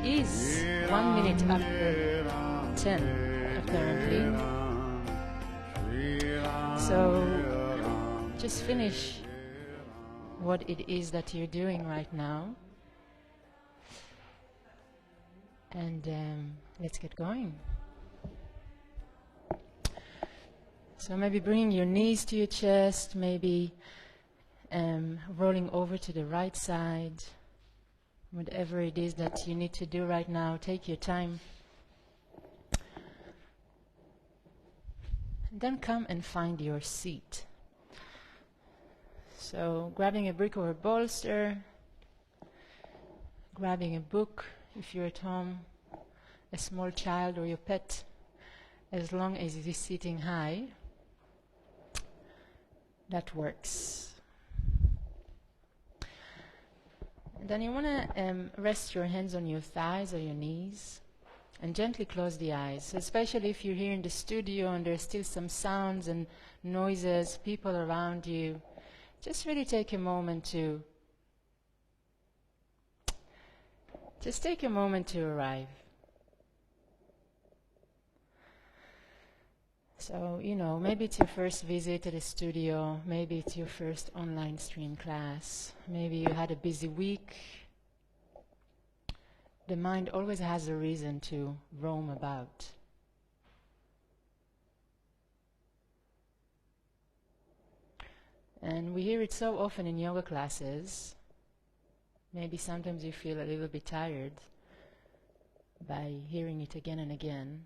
is 1 minute after 10 apparently. So just finish what it is that you're doing right now, and let's get going. So maybe bringing your knees to your chest, maybe rolling over to the right side. Whatever it is that you need to do right now, take your time. And then come and find your seat. So grabbing a brick or a bolster, grabbing a book if you're at home, a small child or your pet, as long as it is sitting high, that works. And then you want to rest your hands on your thighs or your knees and gently close the eyes, especially if you're here in the studio and there's still some sounds and noises, people around you. Just really take a moment to arrive. So, maybe it's your first visit to the studio, maybe it's your first online stream class, maybe you had a busy week. The mind always has a reason to roam about. And we hear it so often in yoga classes. Maybe sometimes you feel a little bit tired by hearing it again and again.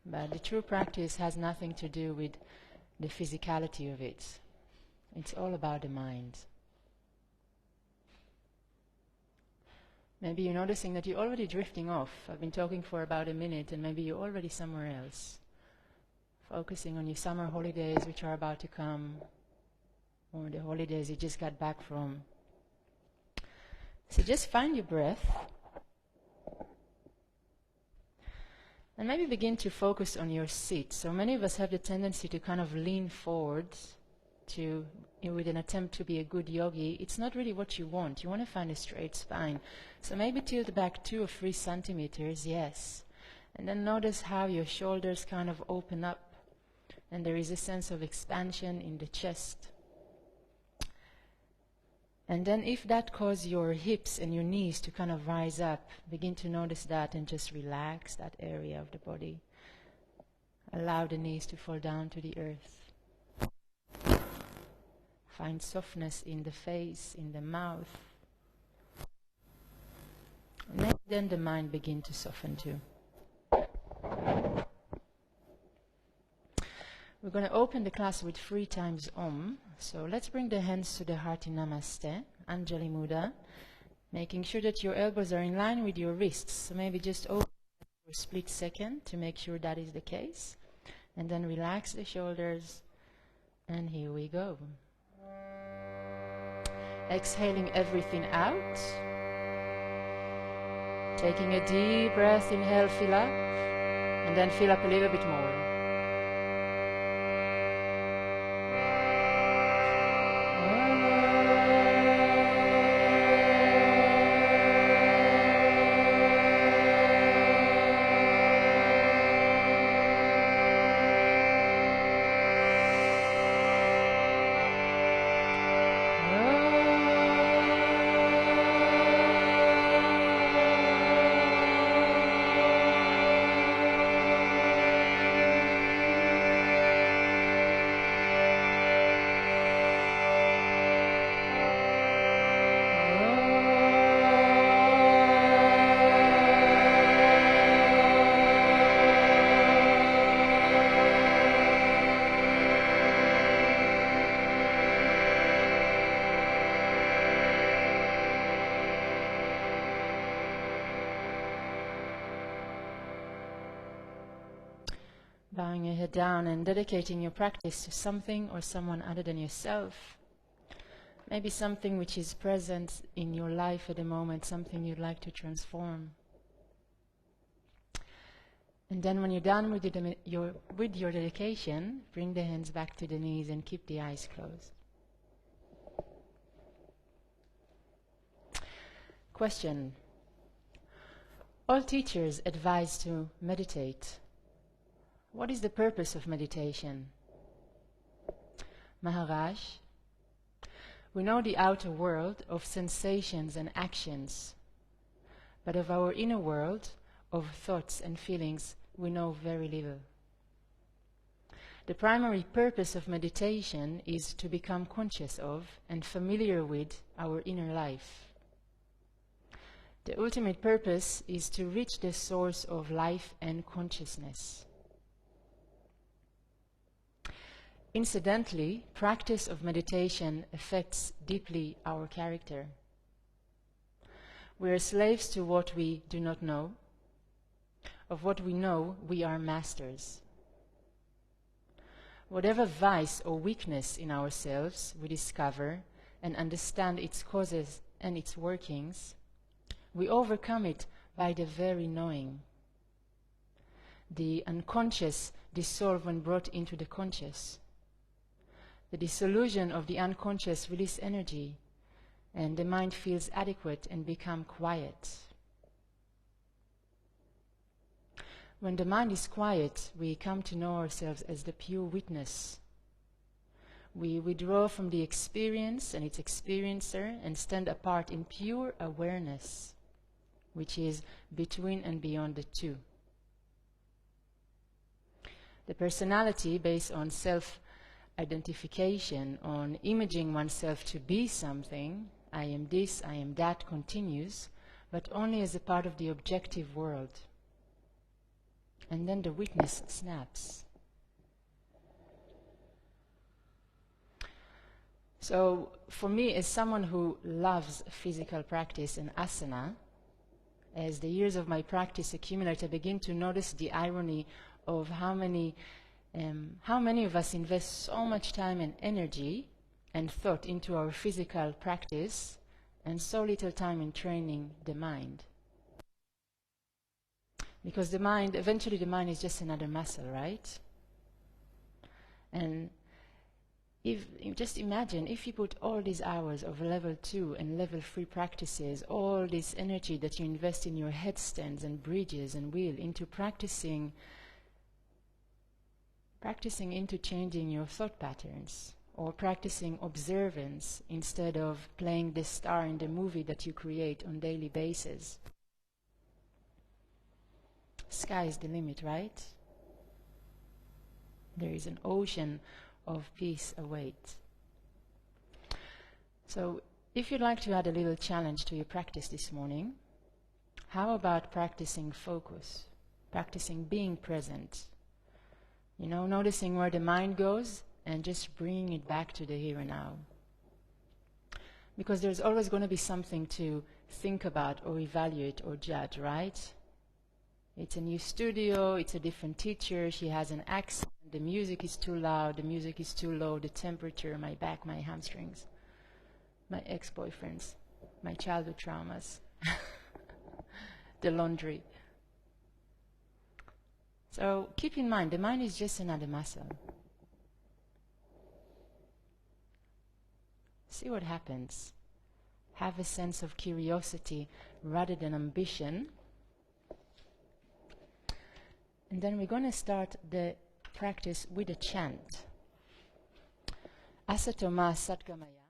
But the true practice has nothing to do with the physicality of it. It's all about the mind. Maybe you're noticing that you're already drifting off. I've been talking for about a minute and maybe you're already somewhere else. Focusing on your summer holidays which are about to come, or the holidays you just got back from. So just find your breath. And maybe begin to focus on your seat. So many of us have the tendency to kind of lean forward with an attempt to be a good yogi. It's not really what you want. You want to find a straight spine. So maybe tilt back 2 or 3 centimeters, yes. And then notice how your shoulders kind of open up and there is a sense of expansion in the chest. And then if that causes your hips and your knees to kind of rise up, begin to notice that and just relax that area of the body. Allow the knees to fall down to the earth. Find softness in the face, in the mouth. And then the mind begin to soften too. We're going to open the class with 3 times Om. So let's bring the hands to the heart in Namaste, Anjali Mudra, making sure that your elbows are in line with your wrists. So maybe just open for a split second to make sure that is the case. And then relax the shoulders. And here we go. Exhaling everything out. Taking a deep breath, inhale, fill up. And then fill up a little bit more. Bowing your head down and dedicating your practice to something or someone other than yourself. Maybe something which is present in your life at the moment, something you'd like to transform. And then when you're done with your dedication, bring the hands back to the knees and keep the eyes closed. Question. All teachers advise to meditate. What is the purpose of meditation? Maharaj, we know the outer world of sensations and actions, but of our inner world, of thoughts and feelings, we know very little. The primary purpose of meditation is to become conscious of and familiar with our inner life. The ultimate purpose is to reach the source of life and consciousness. Incidentally, practice of meditation affects deeply our character. We are slaves to what we do not know. Of what we know, we are masters. Whatever vice or weakness in ourselves we discover and understand its causes and its workings, we overcome it by the very knowing. The unconscious dissolve when brought into the conscious. The dissolution of the unconscious release energy, and the mind feels adequate and become quiet. When the mind is quiet, we come to know ourselves as the pure witness. We withdraw from the experience and its experiencer and stand apart in pure awareness, which is between and beyond the two. The personality based on self-identification, on imaging oneself to be something, I am this, I am that, continues, but only as a part of the objective world. And then the witness snaps. So, for me, as someone who loves physical practice and asana, as the years of my practice accumulate, I begin to notice the irony of how many of us invest so much time and energy and thought into our physical practice and so little time in training the mind. Because eventually the mind is just another muscle, right? And just imagine if you put all these hours of level 2 and level 3 practices, all this energy that you invest in your headstands and bridges and wheel into practicing into changing your thought patterns, or practicing observance instead of playing the star in the movie that you create on a daily basis. Sky is the limit, right? There is an ocean of peace awaits. So, if you'd like to add a little challenge to your practice this morning, how about practicing focus, practicing being present? You know, noticing where the mind goes and just bringing it back to the here and now. Because there's always going to be something to think about or evaluate or judge, right? It's a new studio, it's a different teacher, she has an accent, the music is too loud, the music is too low, the temperature, my back, my hamstrings, my ex-boyfriends, my childhood traumas, the laundry. So keep in mind, the mind is just another muscle. See what happens. Have a sense of curiosity rather than ambition. And then we're going to start the practice with a chant. Asatoma Satgamaya.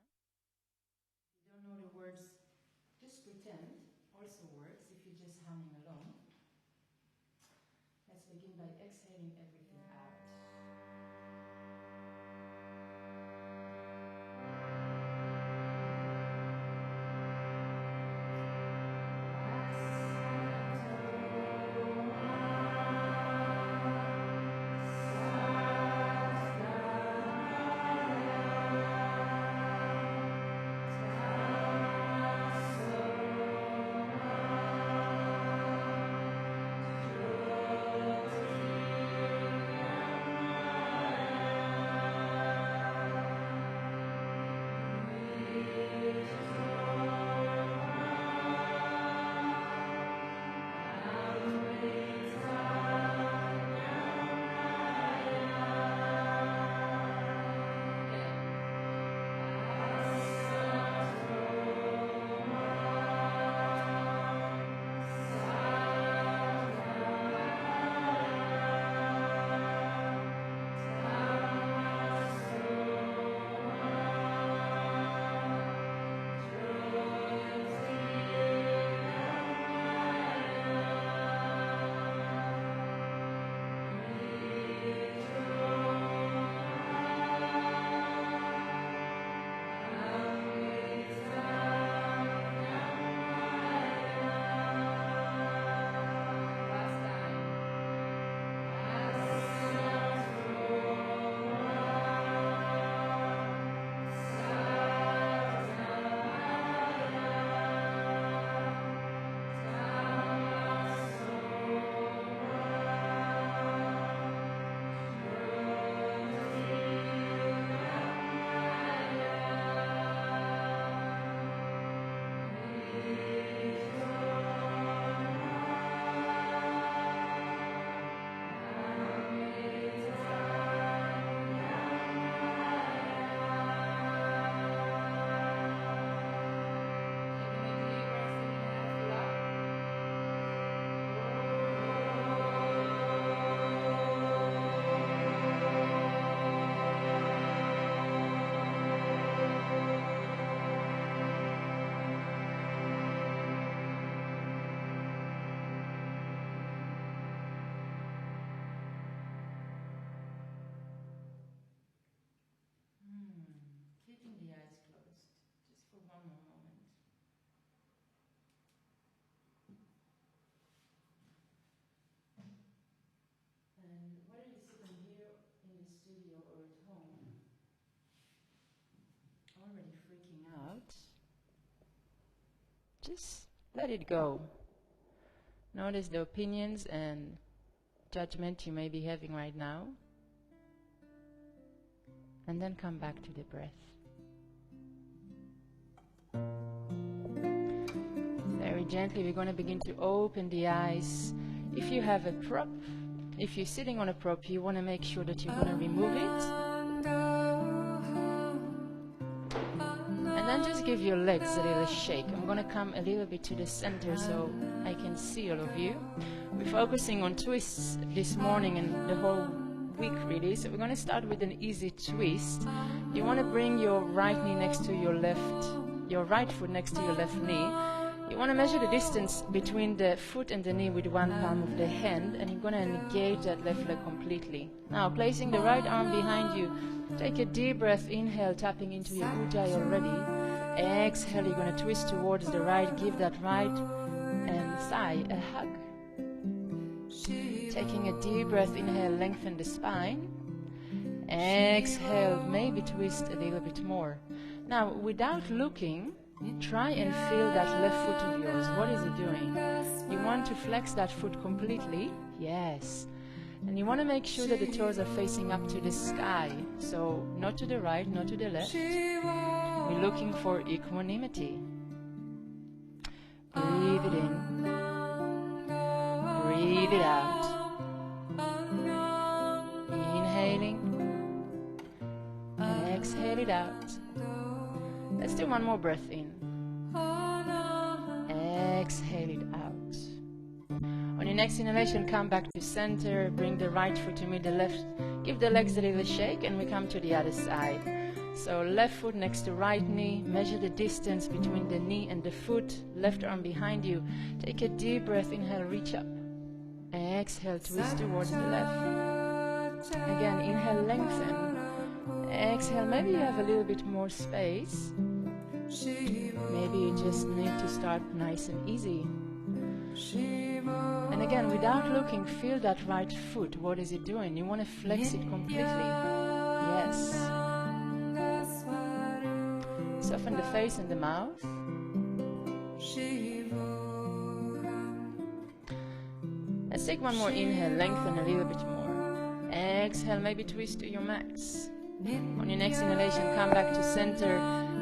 If you don't know the words, just pretend. Also works if you're just humming along. Let's begin by exhaling everything out. Just let it go. Notice the opinions and judgment you may be having right now. And then come back to the breath. Very gently, we're going to begin to open the eyes. If you have a prop, if you're sitting on a prop, you want to make sure that you're going to remove it. And then just give your legs a little shake. I'm going to come a little bit to the center so I can see all of you. We're focusing on twists this morning and the whole week really. So we're going to start with an easy twist. You want to bring your right knee next to your left, your right foot next to your left knee. You want to measure the distance between the foot and the knee with one palm of the hand, and you're going to engage that left leg completely. Now, placing the right arm behind you, take a deep breath. Inhale, tapping into your ujjayi already. Exhale, you're going to twist towards the right. Give that right thigh a hug. Taking a deep breath. Inhale, lengthen the spine. Exhale, maybe twist a little bit more. Now, without looking, try and feel that left foot of yours. What is it doing? You want to flex that foot completely. Yes. And you want to make sure that the toes are facing up to the sky. So not to the right, not to the left. We're looking for equanimity. Breathe it in. Breathe it out. Inhaling. Exhale it out. Let's do one more breath in. Exhale it out. On your next inhalation, come back to center. Bring the right foot to meet the left. Give the legs a little shake and we come to the other side. So left foot next to right knee. Measure the distance between the knee and the foot. Left arm behind you. Take a deep breath. Inhale, reach up. Exhale, twist towards the left. Again, inhale, lengthen. Exhale, maybe you have a little bit more space. Maybe you just need to start nice and easy. And again, without looking, feel that right foot. What is it doing? You want to flex it completely. Yes. Soften the face and the mouth. Let's take one more inhale, lengthen a little bit more. Exhale, maybe twist to your max. On your next inhalation, come back to center.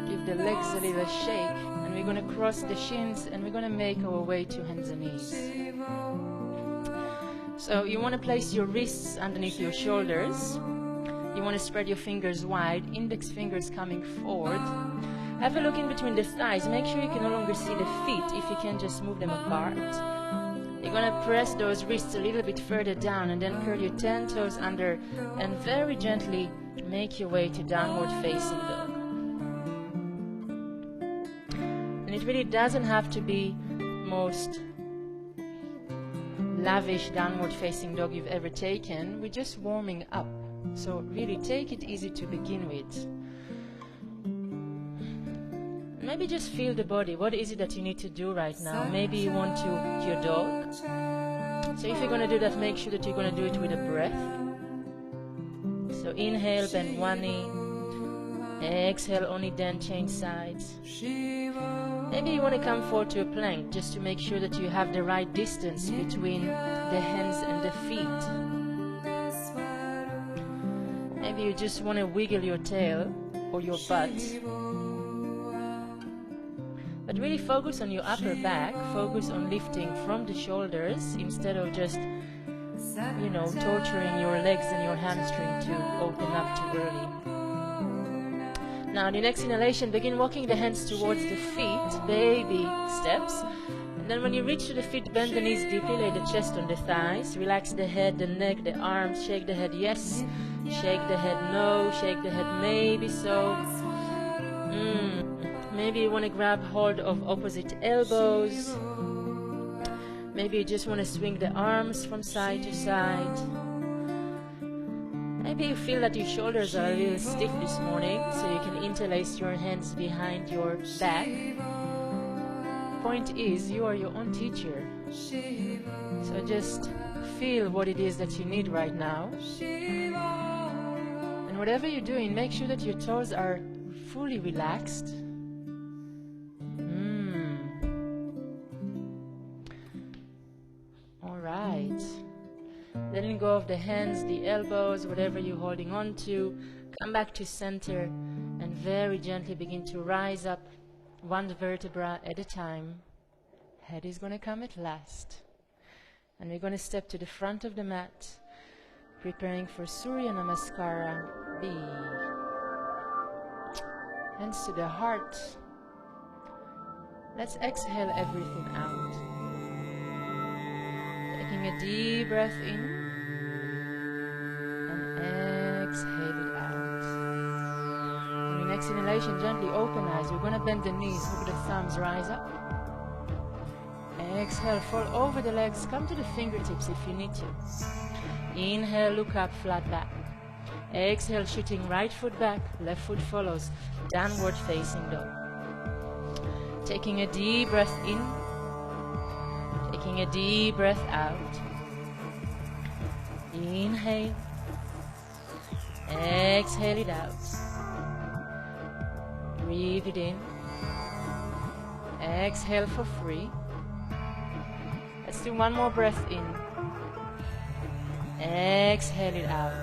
Give the legs a little shake. And we're going to cross the shins and we're going to make our way to hands and knees. So you want to place your wrists underneath your shoulders. You want to spread your fingers wide. Index fingers coming forward. Have a look in between the thighs. Make sure you can no longer see the feet. If you can, just move them apart. You're going to press those wrists a little bit further down and then curl your 10 toes under and very gently make your way to downward facing dog. And it really doesn't have to be most lavish downward facing dog you've ever taken. We're just warming up. So really take it easy to begin with. Maybe just feel the body. What is it that you need to do right now? Maybe you want to walk your dog. So if you're going to do that, make sure that you're going to do it with a breath. So inhale, bend one knee. Exhale, only then change sides. Maybe you want to come forward to a plank just to make sure that you have the right distance between the hands and the feet. Maybe you just want to wiggle your tail or your butt. But really focus on your upper back, focus on lifting from the shoulders instead of just, torturing your legs and your hamstring to open up too early. Now, the next inhalation, begin walking the hands towards the feet, baby steps. And then when you reach to the feet, bend the knees deeply, lay the chest on the thighs, relax the head, the neck, the arms, shake the head yes, shake the head no, shake the head maybe so. Maybe you want to grab hold of opposite elbows. Maybe you just want to swing the arms from side to side. Maybe you feel that your shoulders are a little stiff this morning, so you can interlace your hands behind your back. Point is, you are your own teacher. So just feel what it is that you need right now. And whatever you're doing, make sure that your toes are fully relaxed. letting go of the hands, the elbows, whatever you're holding on to. Come back to center and very gently begin to rise up one vertebra at a time. Head is going to come at last. And we're going to step to the front of the mat, preparing for Surya Namaskara B. Hands to the heart. Let's exhale everything out. Taking a deep breath in and exhale it out. On your next inhalation, gently open eyes. We're going to bend the knees, hook the thumbs, rise up. Exhale, fall over the legs, come to the fingertips if you need to. Inhale, look up, flat back. Exhale, shooting right foot back, left foot follows, downward facing dog. Taking a deep breath in, taking a deep breath out. Inhale, exhale it out. Breathe it in. Exhale for free. Let's do one more breath in. Exhale it out.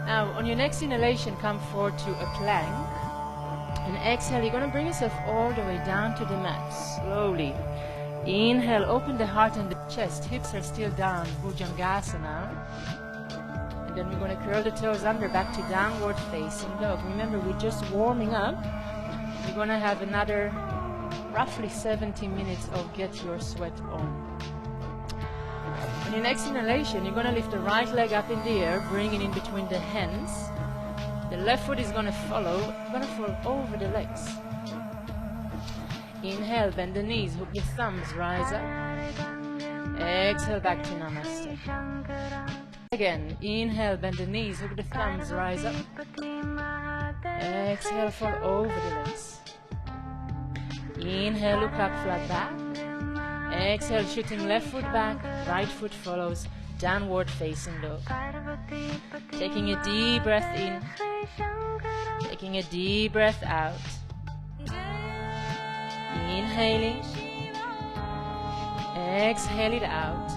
Now, on your next inhalation, come forward to a plank. And exhale, you're going to bring yourself all the way down to the mat, slowly. Inhale, open the heart and the chest. Hips are still down, Bhujangasana. And then we're going to curl the toes under, back to downward facing dog. Remember, we're just warming up. You're going to have another roughly 70 minutes of get your sweat on. On your next inhalation, you're going to lift the right leg up in the air, bring it in between the hands. The left foot is going to follow, going to fall over the legs. Inhale, bend the knees, hook your thumbs, rise up. Exhale, back to Namaste. Again, inhale, bend the knees, hook the thumbs, rise up. Exhale, fall over the legs. Inhale, look up, flat back. Exhale, shooting left foot back, right foot follows, downward facing dog. Taking a deep breath in, taking a deep breath out. Inhaling, exhale it out.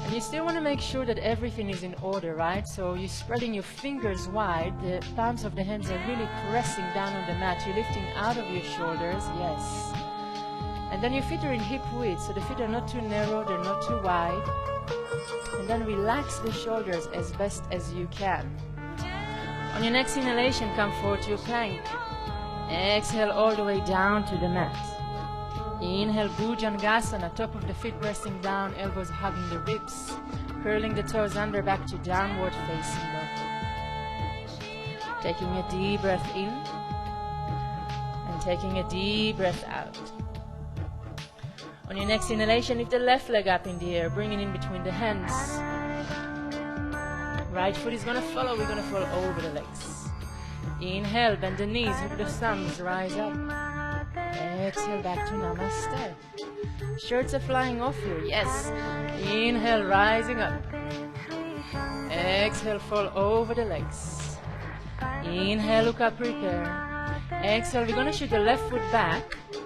And you still want to make sure that everything is in order, right? So you're spreading your fingers wide, the palms of the hands are really pressing down on the mat. You're lifting out of your shoulders, yes. And then your feet are in hip width, so the feet are not too narrow, they're not too wide. And then relax the shoulders as best as you can. On your next inhalation, come forward to a plank. Exhale all the way down to the mat. Inhale, Bhujangasana, top of the feet resting down, elbows hugging the ribs. Curling the toes under, back to downward facing dog. Taking a deep breath in and taking a deep breath out. On your next inhalation, lift the left leg up in the air, bring it in between the hands. Right foot is going to follow, we're going to fall over the legs. Inhale, bend the knees, hook the thumbs, rise up. Exhale, back to Namaste. Shirts are flying off here, yes. Inhale, rising up. Exhale, fall over the legs. Inhale, look up, prepare. Exhale, we're going to shoot the left foot back.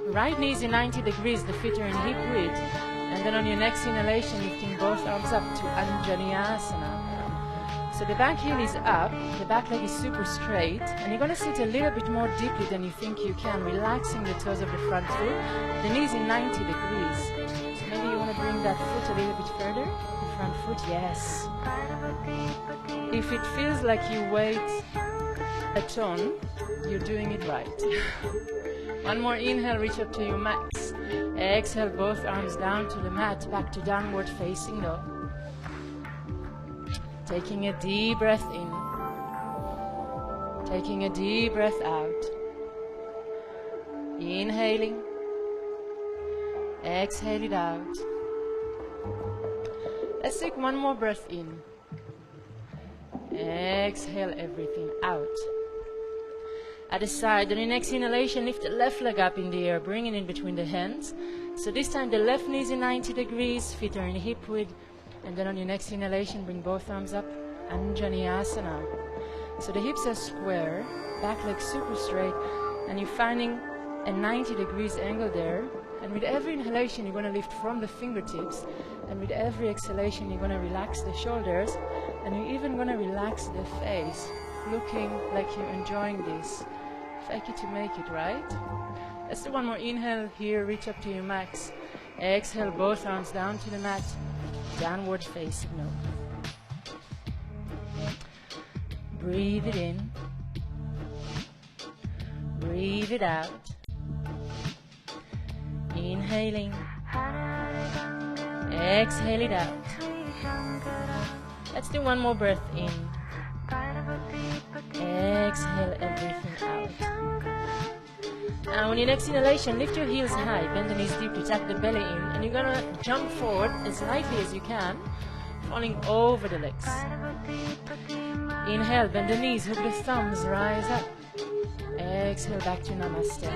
Right knee is in 90 degrees, the feet are in hip width. And then on your next inhalation, lifting both arms up to Anjaneyasana. So the back heel is up, the back leg is super straight, and you're going to sit a little bit more deeply than you think you can, relaxing the toes of the front foot. The knee is in 90 degrees. So maybe you want to bring that foot a little bit further. The front foot, yes. If it feels like you wait a ton, you're doing it right. One more inhale, reach up to your max. Exhale, both arms down to the mat, back to downward facing dog. Taking a deep breath in. Taking a deep breath out. Inhaling. Exhale it out. Let's take one more breath in. Exhale everything out. At the side, on your next inhalation, lift the left leg up in the air, bring it in between the hands. So this time the left knee is in 90 degrees, feet are in hip width. And then on your next inhalation, bring both arms up, Anjaneyasana. So the hips are square, back leg super straight, and you're finding a 90 degrees angle there. And with every inhalation, you're going to lift from the fingertips And with every exhalation, you're going to relax the shoulders, and you're even going to relax the face, looking like you're enjoying this. Fake it to make it, right? Let's do one more inhale here, reach up to your max. Exhale, both arms down to the mat, downward facing dog. Breathe it in. Breathe it out. Inhaling. Exhale it out. Let's do one more breath in. Exhale everything out. Now on your next inhalation, lift your heels high, bend the knees deep to tuck the belly in, and you're gonna jump forward as lightly as you can, falling over the legs. Inhale, bend the knees, hook the thumbs, rise up. Exhale, back to Namaste.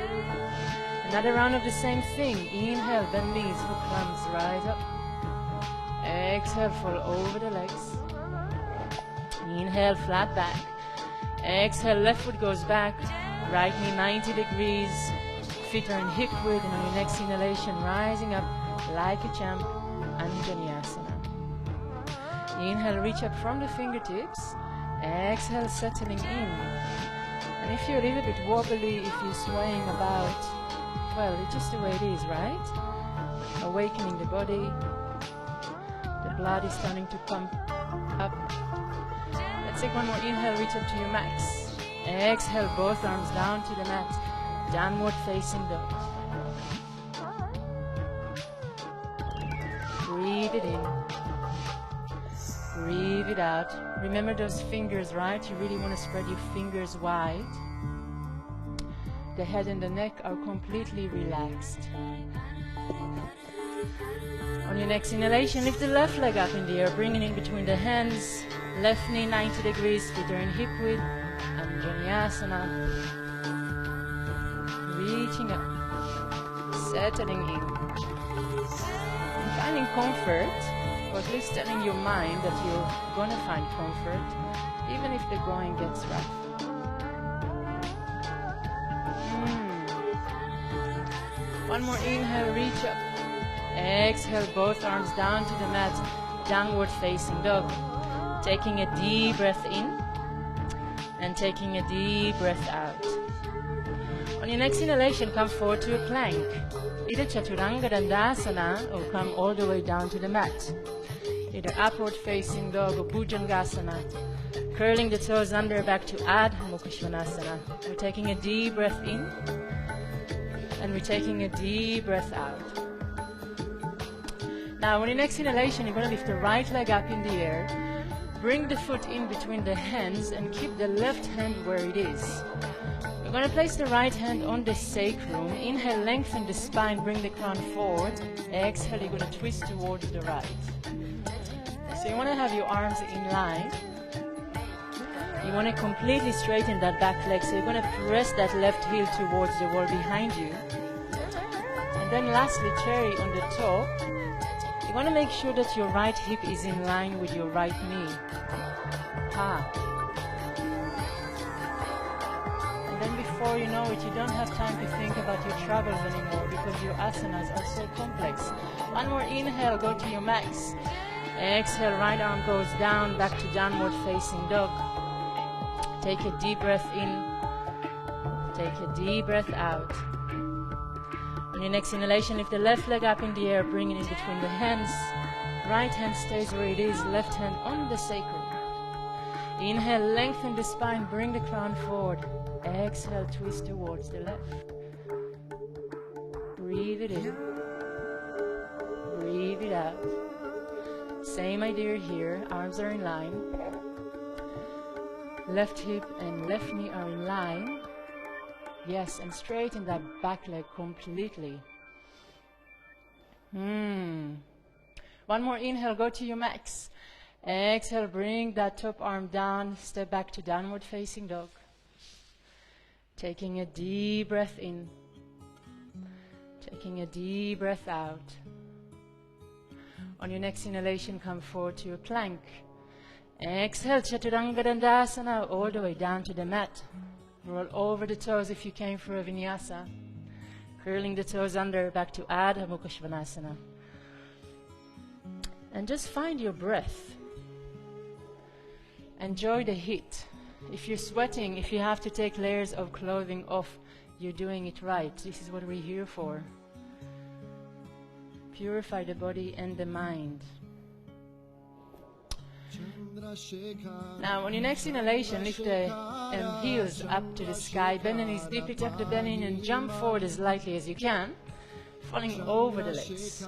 Another round of the same thing. Inhale, bend knees, hook thumbs, rise up. Exhale, fall over the legs. Inhale, flat back. Exhale, left foot goes back. Right knee 90 degrees. Feet are in hip width, and on your next inhalation, rising up like a champ, Anjaneyasana. Inhale, reach up from the fingertips. Exhale, settling in. And if you're a little bit wobbly, if you're swaying about, well, it's just the way it is, right? Awakening the body. The blood is starting to pump up. Let's take one more inhale, reach up to your max. Exhale, both arms down to the mat. Downward facing dog. Breathe it in. Breathe it out. Remember those fingers, right? You really want to spread your fingers wide. The head and the neck are completely relaxed. On your next inhalation, lift the left leg up in the air, bringing in between the hands. Left knee 90 degrees, feet are in hip width. Anjaneyasana. Reaching up. Settling in. And finding comfort, or at least telling your mind that you're gonna find comfort, even if the going gets rough. One more inhale, reach up. Exhale, both arms down to the mat, downward facing dog. Taking a deep breath in and taking a deep breath out. On your next inhalation, come forward to a plank. Either Chaturanga Dandasana or come all the way down to the mat. Either upward facing dog or Bhujangasana. Curling the toes under back to Adho Mukha Svanasana. We're taking a deep breath in and we're taking a deep breath out. Now on your next inhalation, you're going to lift the right leg up in the air. Bring the foot in between the hands and keep the left hand where it is. We're going to place the right hand on the sacrum. Inhale, lengthen the spine, bring the crown forward. Exhale, you're going to twist towards the right. So you want to have your arms in line. You want to completely straighten that back leg. So you're going to press that left heel towards the wall behind you. And then lastly, cherry on the top. You want to make sure that your right hip is in line with your right knee. And then before you know it, you don't have time to think about your troubles anymore because your asanas are so complex. One more inhale, go to your max. Exhale, right arm goes down, back to downward facing dog. Take a deep breath in. Take a deep breath out. On your next inhalation, lift the left leg up in the air, bring it in between the hands. Right hand stays where it is, left hand on the sacrum. Inhale, lengthen the spine, bring the crown forward. Exhale, twist towards the left. Breathe it in. Breathe it out. Same idea here, arms are in line. Left hip and left knee are in line. Yes, and straighten that back leg completely. One more inhale, go to your max. Exhale, bring that top arm down, step back to downward facing dog. Taking a deep breath in. Taking a deep breath out. On your next inhalation, come forward to a plank. Exhale, Chaturanga Dandasana, all the way down to the mat. Roll over the toes if you came for a vinyasa. Curling the toes under, back to Adho Mukha Svanasana. And just find your breath. Enjoy the heat. If you're sweating, if you have to take layers of clothing off, you're doing it right. This is what we're here for. Purify the body and the mind. Now, on your next inhalation, lift the heels up to the sky, bend the knees deeply, tuck the belly in, and jump forward as lightly as you can, falling over the legs.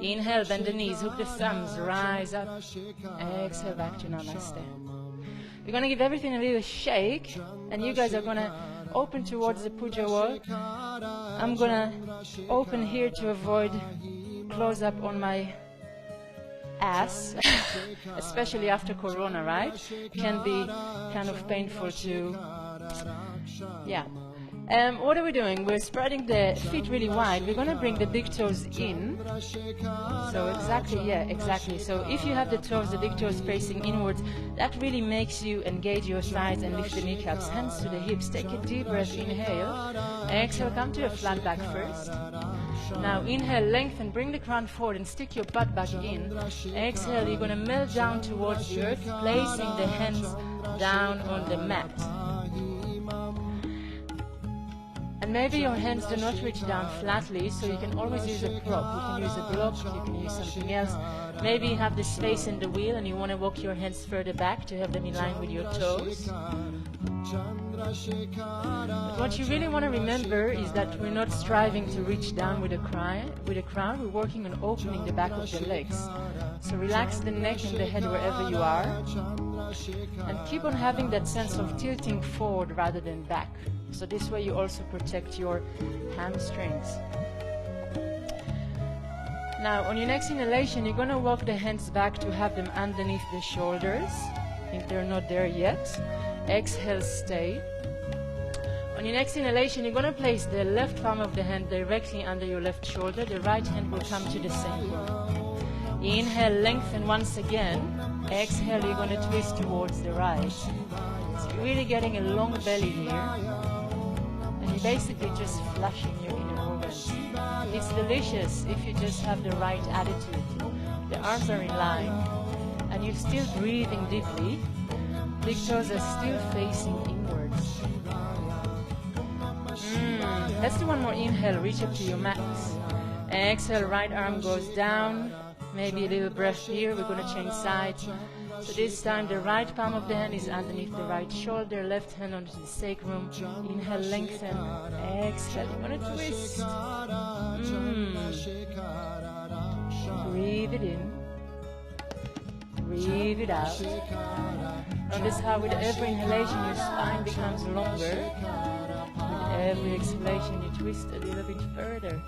Inhale, bend the knees, hook the thumbs, rise up. Exhale, back to Namaste. We're going to give everything a little shake, and you guys are going to open towards the puja wall. I'm going to open here to avoid close up on my ass, especially after Corona, right? Can be kind of painful to, yeah. What are we doing? We're spreading the feet really wide. We're going to bring the big toes in. So exactly, yeah, exactly. So if you have the toes, the big toes facing inwards, that really makes you engage your thighs and lift the kneecaps. Hands to the hips. Take a deep breath. Inhale. Exhale. Come to a flat back first. Now inhale, lengthen, bring the crown forward and stick your butt back in. Exhale, you're going to melt down towards the earth, placing the hands down on the mat. And maybe your hands do not reach down flatly, so you can always use a prop. You can use a block, you can use something else. Maybe you have the space in the wheel and you want to walk your hands further back to have them in line with your toes. But what you really want to remember is that we're not striving to reach down with a crown. We're working on opening the back of the legs. So relax the neck and the head wherever you are. And keep on having that sense of tilting forward rather than back. So this way you also protect your hamstrings. Now on your next inhalation, you're going to walk the hands back to have them underneath the shoulders, if they're not there yet. Exhale, stay. On your next inhalation, you're going to place the left palm of the hand directly under your left shoulder. The right hand will come to the center. Inhale, lengthen once again. Exhale, you're going to twist towards the right. So you're really getting a long belly here. And you're basically just flushing your inner organs. It's delicious if you just have the right attitude. The arms are in line. And you're still breathing deeply. Big toes are still facing inwards. Let's do one more inhale. Reach up to your max. Exhale, right arm goes down. Maybe a little breath here. We're going to change sides. So this time the right palm of the hand is underneath the right shoulder, left hand onto the sacrum. Inhale, lengthen. Exhale, you're going to twist. Breathe it in. Breathe it out. Notice how with every inhalation your spine becomes longer. With every exhalation you twist a little bit further.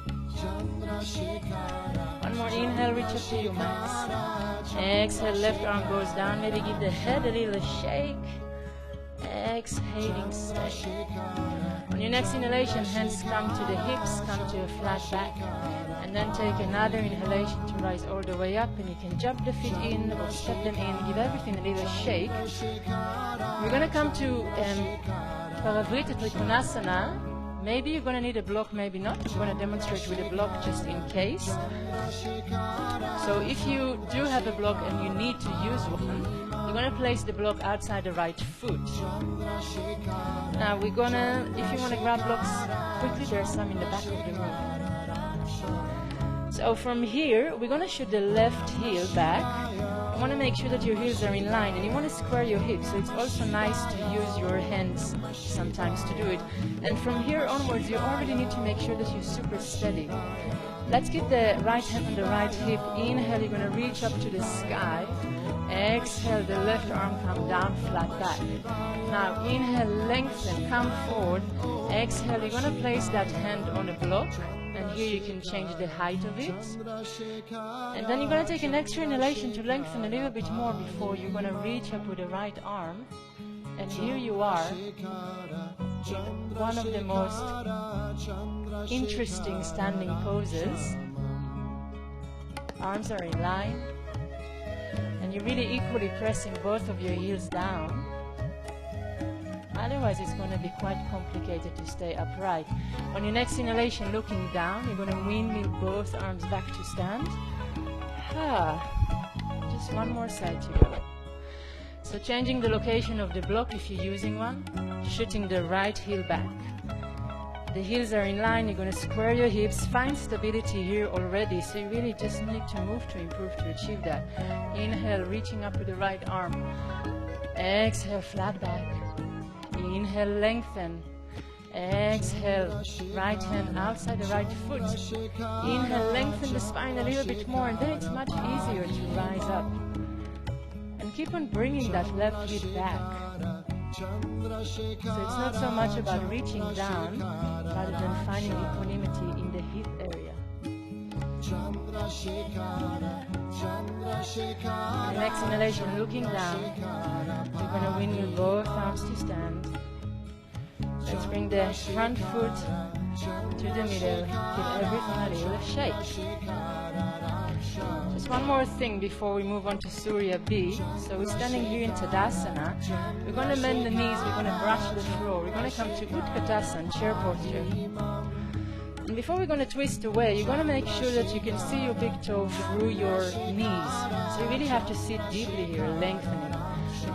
One more inhale, reach up to your max. Exhale, left arm goes down. Maybe give the head a little shake. Exhaling, stay. On your next inhalation, hands come to the hips, come to a flat back. And then take another inhalation to rise all the way up. And you can jump the feet in or step them in. Give everything a little shake. We're going to come to Parivrtta Trikonasana. Maybe you're going to need a block, maybe not. I'm going to demonstrate with a block just in case. So if you do have a block and you need to use one, you're going to place the block outside the right foot. Now we're going to, if you want to grab blocks quickly, there's some in the back of the room. So from here, we're going to shoot the left heel back. You want to make sure that your heels are in line and you want to square your hips, so it's also nice to use your hands sometimes to do it. And from here onwards you already need to make sure that you're super steady. Let's get the right hand on the right hip. Inhale, you're going to reach up to the sky. Exhale, the left arm come down, flat back. Now inhale, lengthen, come forward. Exhale, you're going to place that hand on a block. And here you can change the height of it. And then you're going to take an extra inhalation to lengthen a little bit more before you're going to reach up with the right arm. And here you are in one of the most interesting standing poses. Arms are in line. And you're really equally pressing both of your heels down. Otherwise, it's going to be quite complicated to stay upright. On your next inhalation, looking down, you're going to windmill both arms back to stand. Just one more side to go. So changing the location of the block if you're using one, shooting the right heel back. The heels are in line, you're going to square your hips, find stability here already, so you really just need to move to improve to achieve that. Inhale, reaching up with the right arm. Exhale, flat back. Inhale, lengthen. Exhale, right hand outside the right foot. Inhale, lengthen the spine a little bit more, and then it's much easier to rise up. And keep on bringing that left hip back. So it's not so much about reaching down, rather than finding equanimity in the hip area. The next inhalation, looking down. You're going to windmill both arms to stand. Let's bring the front foot to the middle. Give everything a little shake. Just one more thing before we move on to Surya B. So we're standing here in Tadasana. We're going to bend the knees, we're going to brush the floor. We're going to come to Utkatasana, chair posture. And before we're going to twist away, you're going to make sure that you can see your big toe through your knees. So you really have to sit deeply here, lengthening.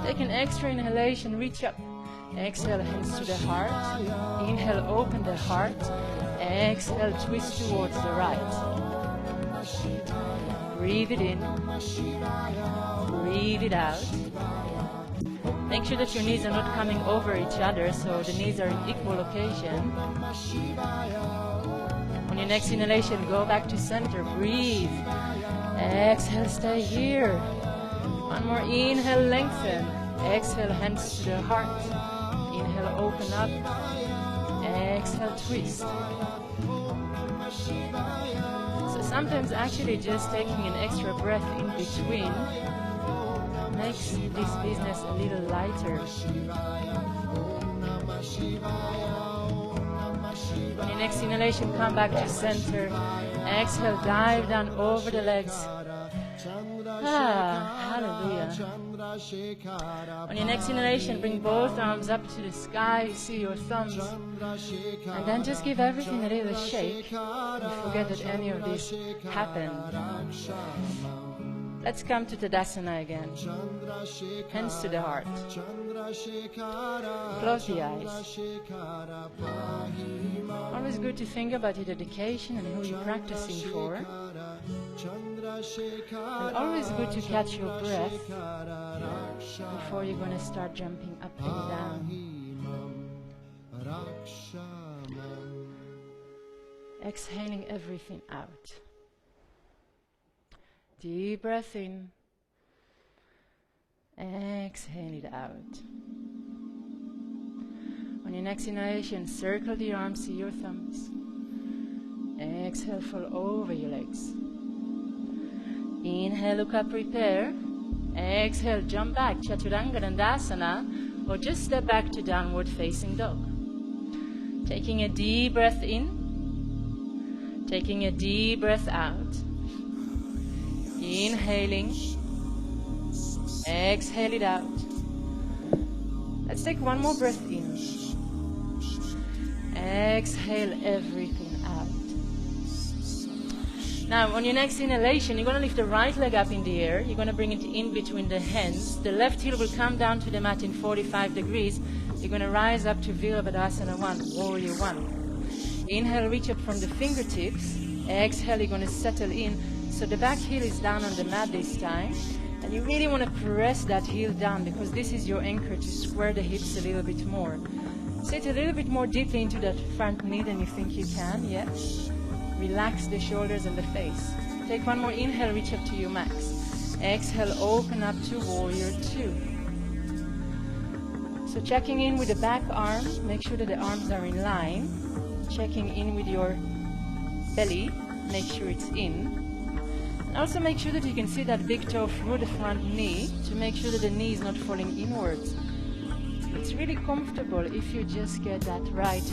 Take an extra inhalation, reach up. Exhale, hands to the heart. Inhale, open the heart. Exhale, twist towards the right. Breathe it in. Breathe it out. Make sure that your knees are not coming over each other, so the knees are in equal location. On your next inhalation, go back to center. Breathe. Exhale, stay here. One more inhale, lengthen. Exhale, hands to the heart. Inhale, open up. Exhale, twist. So sometimes actually just taking an extra breath in between makes this business a little lighter. On your next inhalation, come back to center. Exhale, dive down over the legs. Hallelujah. On your next inhalation, bring both arms up to the sky, see your thumbs, and then just give everything a little shake. You forget that any of this happened. Let's come to Tadasana again. Hands to the heart. Close the eyes. Always good to think about your dedication and who you're practicing for. And always good to catch your breath before you're going to start jumping up and down. Exhaling everything out. Deep breath in. Exhale it out. On your next inhalation, circle the arms, see your thumbs. Exhale, fall over your legs. Inhale, look up, prepare. Exhale, jump back, Chaturanga Dandasana, or just step back to downward facing dog. Taking a deep breath in. Taking a deep breath out. Inhaling. Exhale it out. Let's take one more breath in. Exhale everything out. Now, on your next inhalation, you're going to lift the right leg up in the air. You're going to bring it in between the hands. The left heel will come down to the mat in 45 degrees. You're going to rise up to Virabhadasana 1, Warrior 1. Inhale, reach up from the fingertips. Exhale, you're going to settle in. So the back heel is down on the mat this time. And you really want to press that heel down because this is your anchor to square the hips a little bit more. Sit a little bit more deeply into that front knee than you think you can, yes? Relax the shoulders and the face. Take one more inhale, reach up to your max. Exhale, open up to Warrior 2. So checking in with the back arm, make sure that the arms are in line. Checking in with your belly, make sure it's in. And also make sure that you can see that big toe through the front knee to make sure that the knee is not falling inwards. It's really comfortable if you just get that right,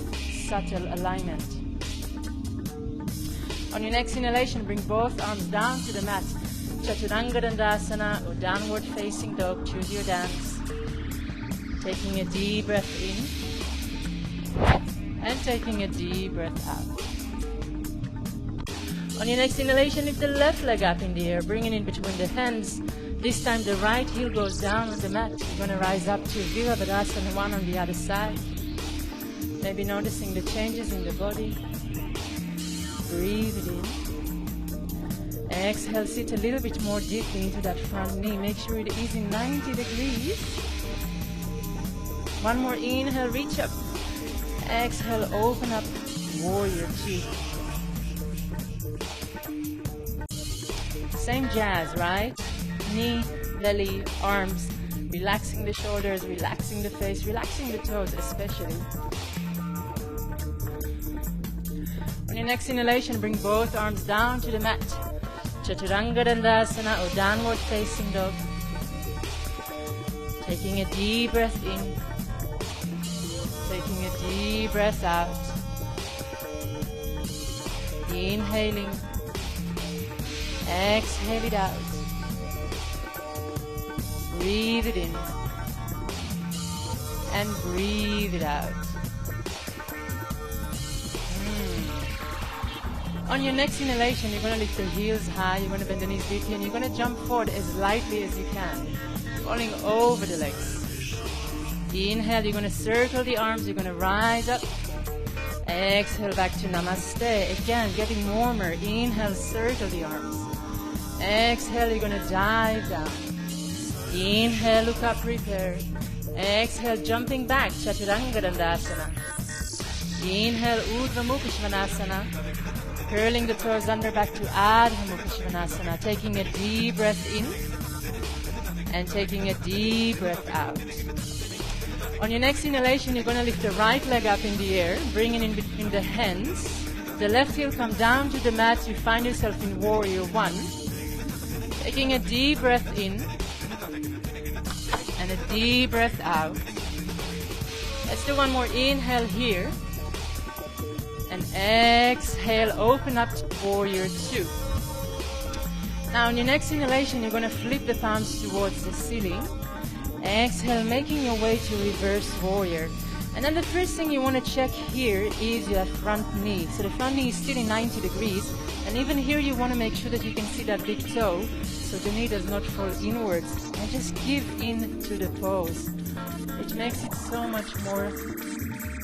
subtle alignment. On your next inhalation, bring both arms down to the mat. Chaturanga Dandasana or downward facing dog, choose your dance. Taking a deep breath in and taking a deep breath out. On your next inhalation, lift the left leg up in the air, bring it in between the hands. This time the right heel goes down on the mat. You're going to rise up to Virabhadasana 1 on the other side. Maybe noticing the changes in the body. Breathe it in. Exhale, sit a little bit more deeply into that front knee. Make sure it is in 90 degrees. One more inhale, reach up. Exhale, open up, warrior 2. Same jazz, right? Knee, belly, arms, relaxing the shoulders, relaxing the face, relaxing the toes especially. On your next inhalation, bring both arms down to the mat. Chaturanga Dandasana or downward facing dog. Taking a deep breath in. Taking a deep breath out. Inhaling. Exhale it out. Breathe it in. And breathe it out. On your next inhalation, you're going to lift the heels high. You're going to bend the knees deeply. And you're going to jump forward as lightly as you can. Rolling over the legs. Inhale, you're going to circle the arms. You're going to rise up. Exhale, back to Namaste. Again, getting warmer. Inhale, circle the arms. Exhale, you're going to dive down. Inhale, look up, prepare. Exhale, jumping back, Chaturanga Dandasana. Inhale, Urdhva Mukha Svanasana. Curling the toes under back to Adho Mukha Svanasana. Taking a deep breath in. And taking a deep breath out. On your next inhalation, you're going to lift the right leg up in the air, bringing in between the hands. The left heel come down to the mat. You find yourself in Warrior 1. Taking a deep breath in and a deep breath out. Let's do one more inhale here. And exhale, open up to Warrior 2. Now on your next inhalation, you're going to flip the palms towards the ceiling. Exhale, making your way to Reverse Warrior. And then the first thing you want to check here is your front knee. So the front knee is still in 90 degrees. And even here you want to make sure that you can see that big toe so the knee does not fall inwards. And just give in to the pose, which makes it so much more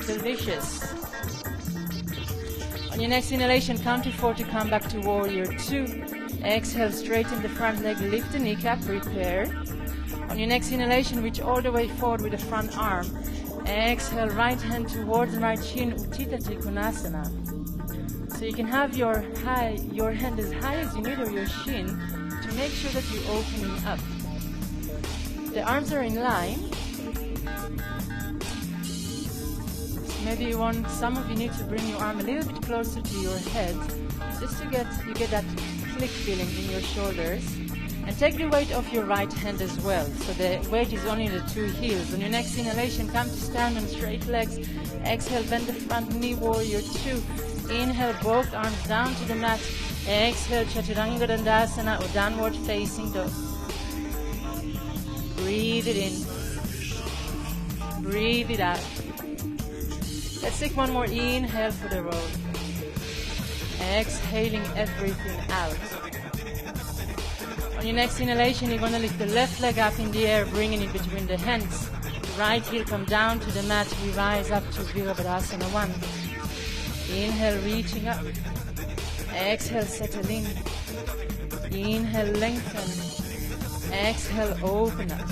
delicious. On your next inhalation, count to 4 to come back to Warrior 2. Exhale, straighten the front leg, lift the kneecap, prepare. On your next inhalation, reach all the way forward with the front arm. Exhale, right hand towards right shin, Utthita Trikonasana. So you can have your hand as high as you need or your shin to make sure that you're opening up. The arms are in line. So maybe some of you need to bring your arm a little bit closer to your head, just to get that click feeling in your shoulders. And take the weight off your right hand as well. So the weight is only the 2 heels. On your next inhalation, come to stand on straight legs. Exhale, bend the front knee, Warrior 2. Inhale, both arms down to the mat. Exhale, Chaturanga Dandasana or downward facing dog. Breathe it in. Breathe it out. Let's take one more inhale for the roll. Exhaling everything out. On your next inhalation, you're going to lift the left leg up in the air, bringing it between the hands. The right heel come down to the mat. We rise up to Virabhadasana 1. Inhale, reaching up. Exhale, settle in. Inhale, lengthen. Exhale, open up.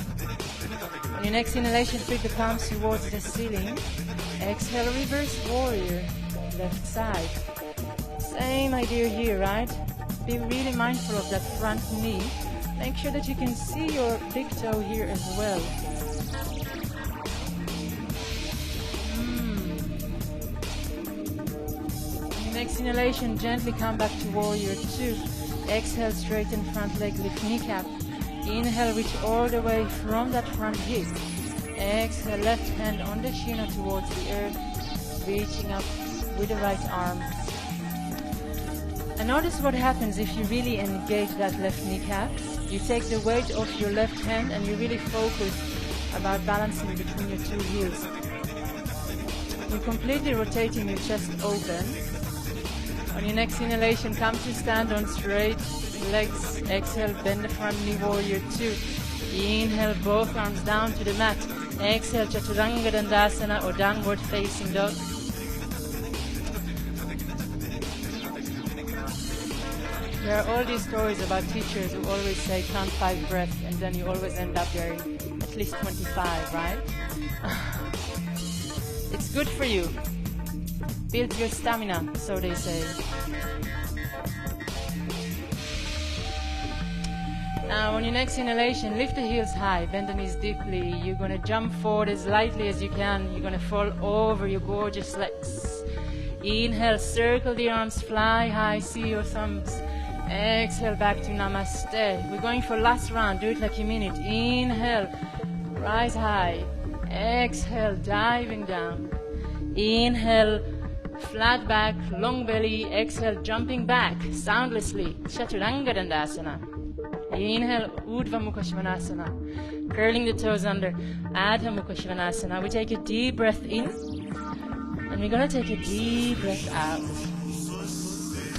On your next inhalation, flip the palms towards the ceiling. Exhale, Reverse Warrior, left side. Same idea here, right? Be really mindful of that front knee. Make sure that you can see your big toe here as well. Next inhalation, gently come back to Warrior 2. Exhale, straighten front leg, lift kneecap. Inhale, reach all the way from that front hip. Exhale, left hand on the shin or towards the earth, reaching up with the right arm. And notice what happens if you really engage that left kneecap. You take the weight off your left hand and you really focus about balancing between your 2 heels. You're completely rotating your chest open. On your next inhalation, come to stand on straight legs. Exhale, bend the front knee, warrior 2. Inhale, both arms down to the mat. Exhale, Chaturanga Dandasana or downward facing dog. There are all these stories about teachers who always say count 5 breaths and then you always end up there in at least 25, right? It's good for you. Build your stamina, so they say. Now on your next inhalation, lift the heels high, bend the knees deeply. You're going to jump forward as lightly as you can. You're going to fall over your gorgeous legs. Inhale, circle the arms, fly high, see your thumbs. Exhale, back to Namaste. We're going for last round, do it like you mean it. Inhale, rise high. Exhale, diving down. Inhale, flat back, long belly. Exhale, jumping back, soundlessly. Chaturanga Dandasana. Inhale, Urdhva Mukha Svanasana. Curling the toes under, Adha Mukha Svanasana. We take a deep breath in, and we're going to take a deep breath out.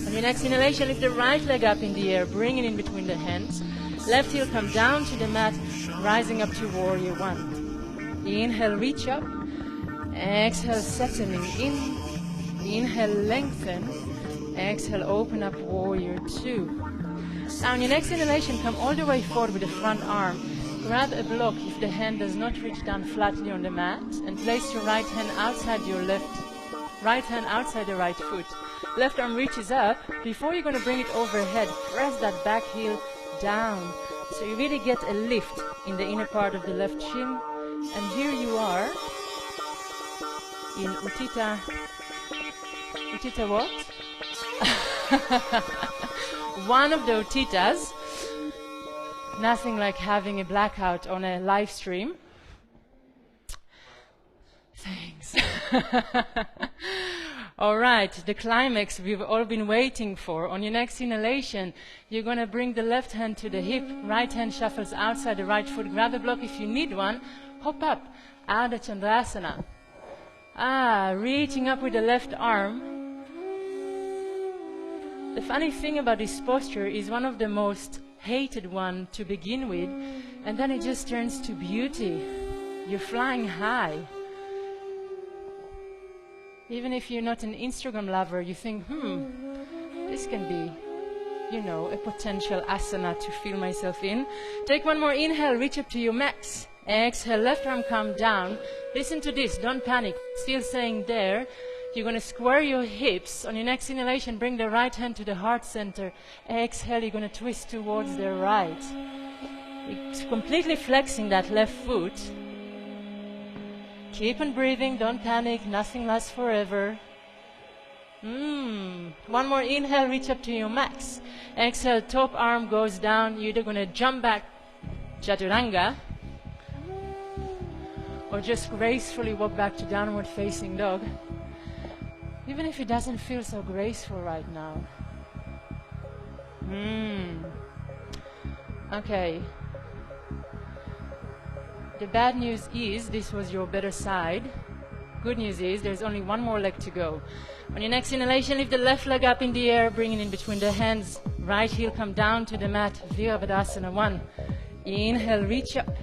On your next inhalation, lift the right leg up in the air, bring it in between the hands. Left heel come down to the mat, rising up to warrior 1. Inhale, reach up. Exhale, settling in. Inhale, lengthen. Exhale, open up, warrior 2. Now on your next inhalation, come all the way forward with the front arm. Grab a block if the hand does not reach down flatly on the mat, and place your right hand outside your right hand outside the right foot. Left arm reaches up. Before you're going to bring it overhead, press that back heel down. So you really get a lift in the inner part of the left shin. And here you are in Uttita what? One of the Uttitas. Nothing like having a blackout on a live stream. Thanks. All right, the climax we've all been waiting for. On your next inhalation, you're going to bring the left hand to the hip. Right hand shuffles outside the right foot. Grab a block if you need one. Hop up. Ardha Chandrasana. Reaching up with the left arm. The funny thing about this posture is one of the most hated one to begin with, and then it just turns to beauty. You're flying high. Even if you're not an Instagram lover, you think, this can be, a potential asana to feel myself in. Take one more inhale, reach up to your max. Exhale, left arm come down. Listen to this, don't panic. Still staying there. You're going to square your hips. On your next inhalation, bring the right hand to the heart center. Exhale, you're going to twist towards the right. You're completely flexing that left foot. Keep on breathing, don't panic, nothing lasts forever. One more inhale, reach up to your max. Exhale, top arm goes down. You're either going to jump back, Chaturanga, or just gracefully walk back to downward facing dog. Even if it doesn't feel so graceful right now. Okay. The bad news is this was your better side. Good news is there's only one more leg to go. On your next inhalation, lift the left leg up in the air, bring it in between the hands. Right heel come down to the mat. Virabhadasana 1. Inhale, reach up.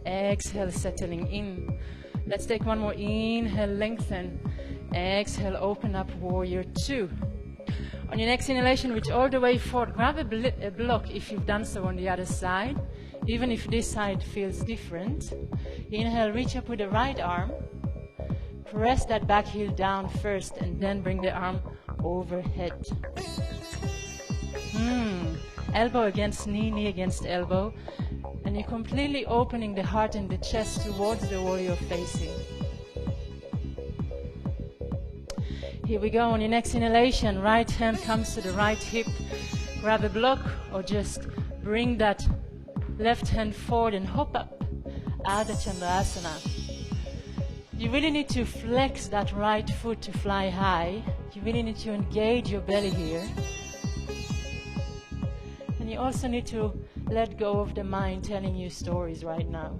Exhale, settling in. Let's take one more inhale, lengthen. Exhale, open up, warrior 2. On your next inhalation, reach all the way forward. Grab a block if you've done so on the other side, even if this side feels different. Inhale, reach up with the right arm. Press that back heel down first and then bring the arm overhead. Elbow against knee, knee against elbow. And you're completely opening the heart and the chest towards the warrior facing. Here we go. On your next inhalation, right hand comes to the right hip. Grab a block or just bring that left hand forward and hop up. Ardha Chandrasana. You really need to flex that right foot to fly high. You really need to engage your belly here. And you also need to let go of the mind telling you stories right now.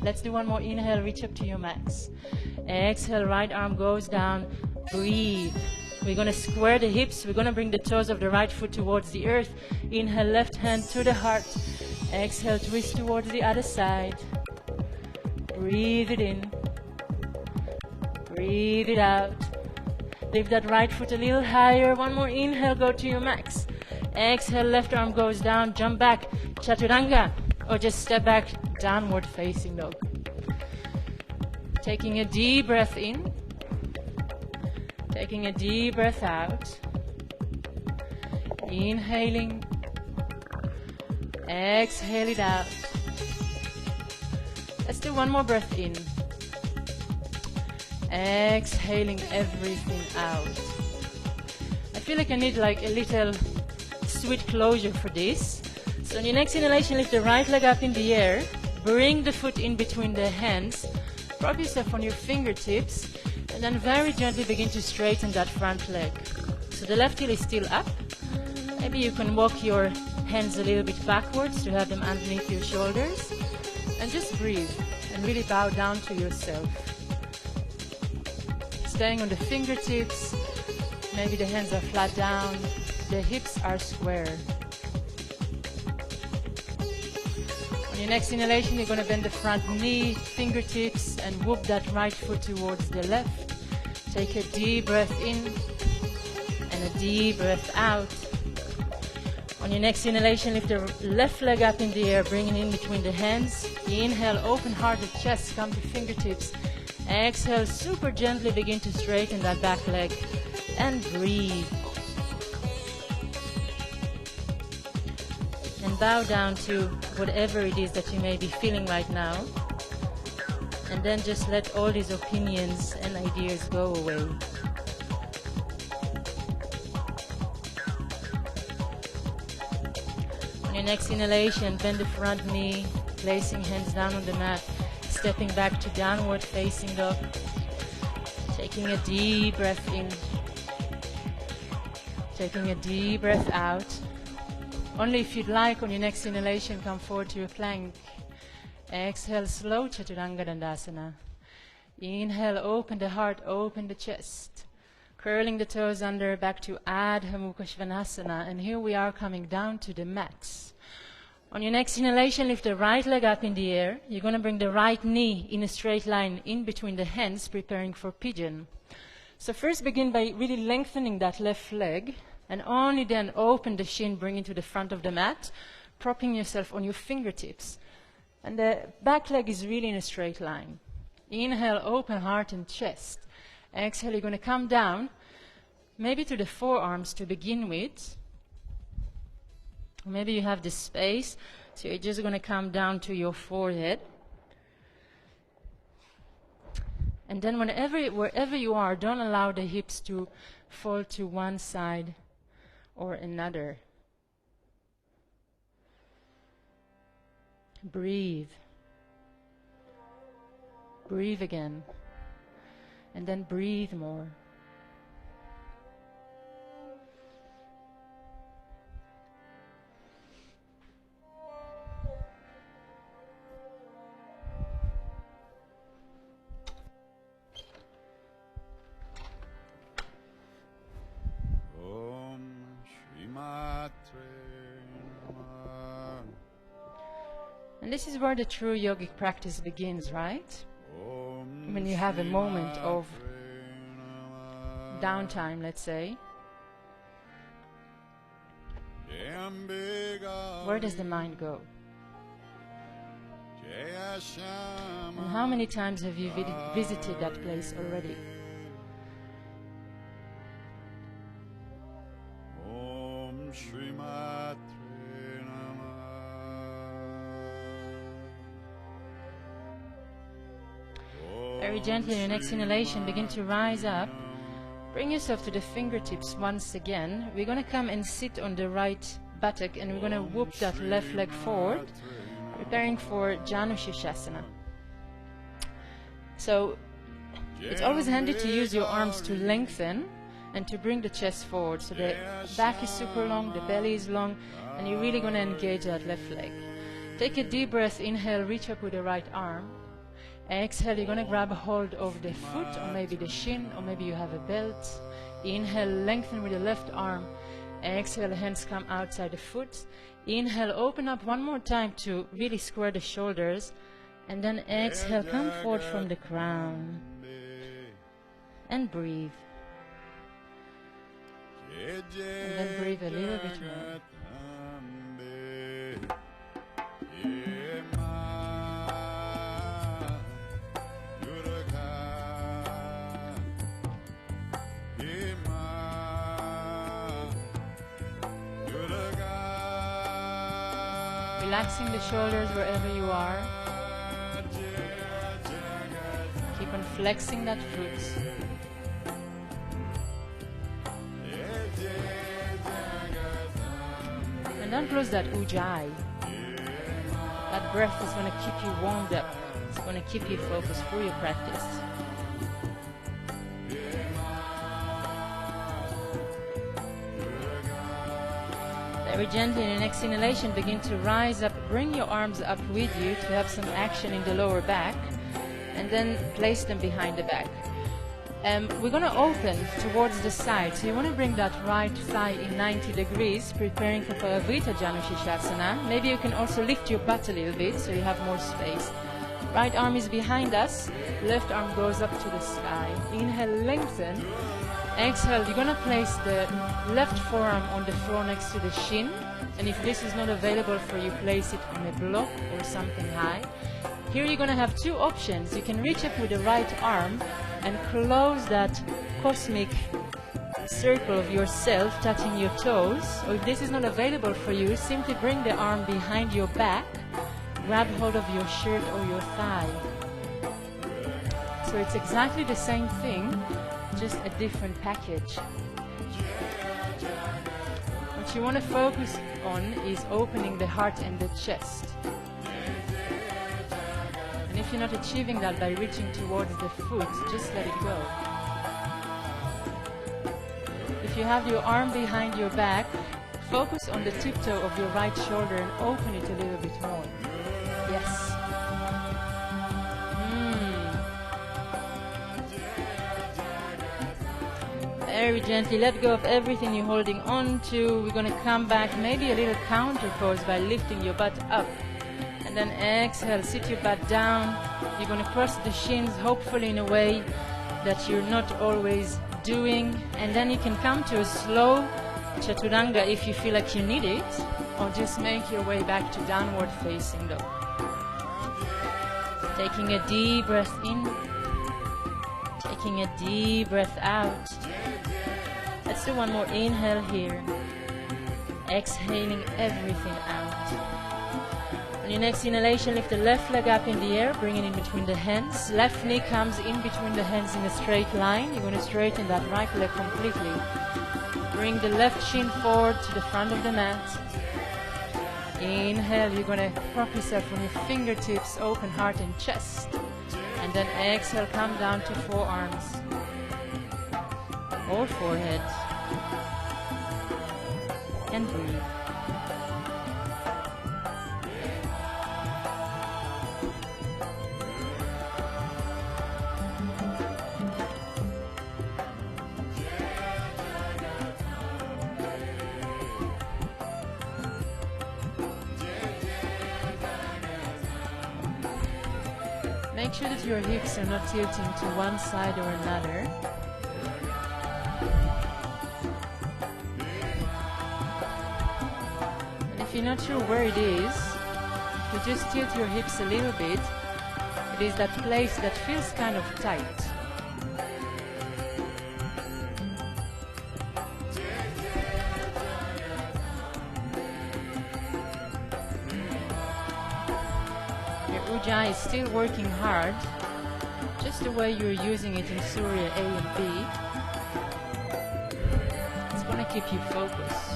Let's do one more inhale, reach up to your max. Exhale, right arm goes down. breathe. We're going to square the hips. We're going to bring the toes of the right foot towards the earth. Inhale, left hand to the heart. Exhale, twist towards the other side. Breathe it in. Breathe it out. Lift that right foot a little higher. One more inhale, go to your max. Exhale, left arm goes down, jump back, chaturanga, or just step back, downward facing dog. Taking a deep breath in. Taking a deep breath out. Inhaling. Exhale it out. Let's do one more breath in. Exhaling everything out. I feel like I need like a little sweet closure for this. So on your next inhalation, lift the right leg up in the air. Bring the foot in between the hands. Prop yourself on your fingertips. And then very gently begin to straighten that front leg. So the left heel is still up. Maybe you can walk your hands a little bit backwards to have them underneath your shoulders. And just breathe and really bow down to yourself. Staying on the fingertips. Maybe the hands are flat down. The hips are square. On your next inhalation, you're going to bend the front knee, fingertips, and whoop that right foot towards the left. Take a deep breath in and a deep breath out. On your next inhalation, lift the left leg up in the air, bring it in between the hands. Inhale, open hearted chest, come to fingertips. Exhale, super gently begin to straighten that back leg and breathe. And bow down to whatever it is that you may be feeling right now. And then just let all these opinions and ideas go away. On your next inhalation, bend the front knee, placing hands down on the mat, stepping back to downward facing dog. Taking a deep breath in. Taking a deep breath out. Only if you'd like, on your next inhalation, come forward to your plank. Exhale, slow Chaturanga Dandasana. Inhale, open the heart, open the chest. Curling the toes under, back to Adho Mukha Svanasana. And here we are coming down to the mats. On your next inhalation, lift the right leg up in the air. You're going to bring the right knee in a straight line in between the hands, preparing for pigeon. So first begin by really lengthening that left leg. And only then open the shin, bring it to the front of the mat, propping yourself on your fingertips. And the back leg is really in a straight line. Inhale, open heart and chest. Exhale, you're going to come down, maybe to the forearms to begin with. Or maybe you have the space, so you're just going to come down to your forehead. And then wherever you are, don't allow the hips to fall to one side or another. Breathe. Breathe again. And then breathe more. And this is where the true yogic practice begins, right? When you have a moment of downtime, let's say. Where does the mind go? And how many times have you visited that place already? Very gently, in your next inhalation, begin to rise up. Bring yourself to the fingertips once again. We're going to come and sit on the right buttock, and we're going to whoop that left leg forward, preparing for Janu Shirshasana. So it's always handy to use your arms to lengthen and to bring the chest forward. So the back is super long, the belly is long, and you're really going to engage that left leg. Take a deep breath, inhale, reach up with the right arm. Exhale, you're going to grab a hold of the foot or maybe the shin, or maybe you have a belt. Inhale, lengthen with the left arm. Exhale, the hands come outside the foot. Inhale, open up one more time to really square the shoulders. And then exhale, come forward from the crown. And breathe. And then breathe a little bit more. Relaxing the shoulders wherever you are. Keep on flexing that foot. And don't close that ujjayi. That breath is going to keep you warmed up. It's going to keep you focused through your practice. Very gently, in the next inhalation, begin to rise up. Bring your arms up with you to have some action in the lower back. And then place them behind the back. We're going to open towards the side. So you want to bring that right thigh in 90 degrees, preparing for Parivrtta Janushirshasana. Maybe you can also lift your butt a little bit so you have more space. Right arm is behind us. Left arm goes up to the sky. Inhale, lengthen. Exhale, you're going to place the left forearm on the floor next to the shin. And if this is not available for you, place it on a block or something high. Here you're going to have two options. You can reach up with the right arm and close that cosmic circle of yourself, touching your toes. Or if this is not available for you, simply bring the arm behind your back, grab hold of your shirt or your thigh. So it's exactly the same thing, just a different package. What you want to focus on is opening the heart and the chest. And if you're not achieving that by reaching towards the foot, just let it go. If you have your arm behind your back, focus on the tiptoe of your right shoulder and open it a little bit more. Yes. Very gently, let go of everything you're holding on to. We're going to come back, maybe a little counter pose by lifting your butt up. And then exhale, sit your butt down. You're going to cross the shins, hopefully in a way that you're not always doing. And then you can come to a slow chaturanga if you feel like you need it, or just make your way back to downward facing dog. Taking a deep breath in, taking a deep breath out. Let's do one more inhale here. Exhaling everything out. On your next inhalation, lift the left leg up in the air, bring it in between the hands. Left knee comes in between the hands in a straight line. You're going to straighten that right leg completely. Bring the left shin forward to the front of the mat. Inhale, you're going to prop yourself on your fingertips, open heart and chest. And then exhale, come down to forearms or forehead. And breathe. Make sure that your hips are not tilting to one side or another. And if you're not sure where it is, if you just tilt your hips a little bit, it is that place that feels kind of tight. Ujjayi is still working hard, just the way you're using it in Surya A and B. It's going to keep you focused.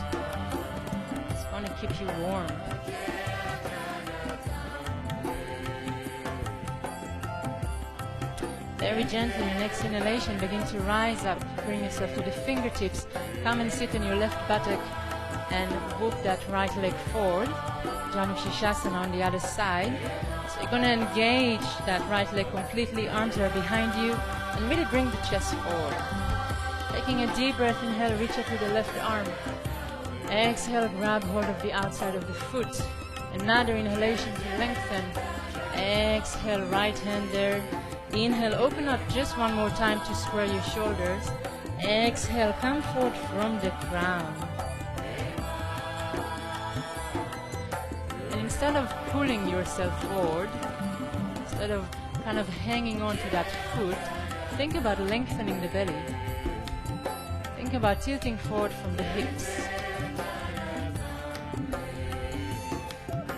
It's going to keep you warm. Very gently, in your next inhalation, begin to rise up. Bring yourself to the fingertips. Come and sit on your left buttock and whoop that right leg forward. Janushirshasana on the other side. So So you're going to engage that right leg completely, arms are behind you, and really bring the chest forward. Taking a deep breath, inhale, reach up with the left arm. Exhale, grab hold of the outside of the foot. Another inhalation to lengthen. Exhale, right hand there. Inhale, open up just one more time to square your shoulders. Exhale, come forward from the crown. And instead of pulling yourself forward, instead of kind of hanging on to that foot, think about lengthening the belly. Think about tilting forward from the hips.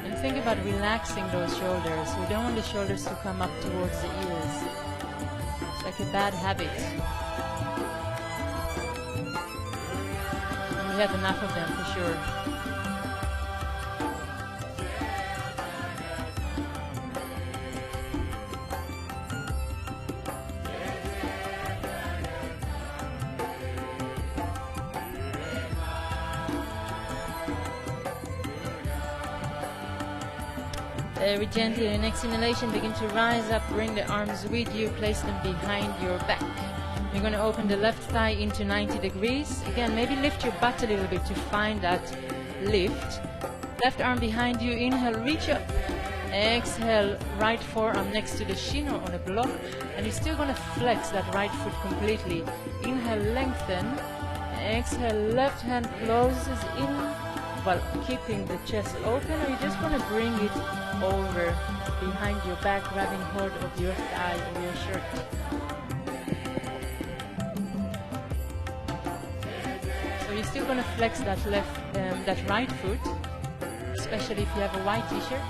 And think about relaxing those shoulders. We don't want the shoulders to come up towards the ears. It's like a bad habit. And we have enough of them for sure. Very gently, the next inhalation, begin to rise up, bring the arms with you, place them behind your back. You're going to open the left thigh into 90 degrees. Again, maybe lift your butt a little bit to find that lift. Left arm behind you, inhale, reach up. Exhale, right forearm next to the shin or on a block. And you're still going to flex that right foot completely. Inhale, lengthen. Exhale, left hand closes in while keeping the chest open, or you just want to bring it over behind your back, grabbing hold of your thigh or your shirt. So you're still going to flex that that right foot, especially if you have a white t-shirt.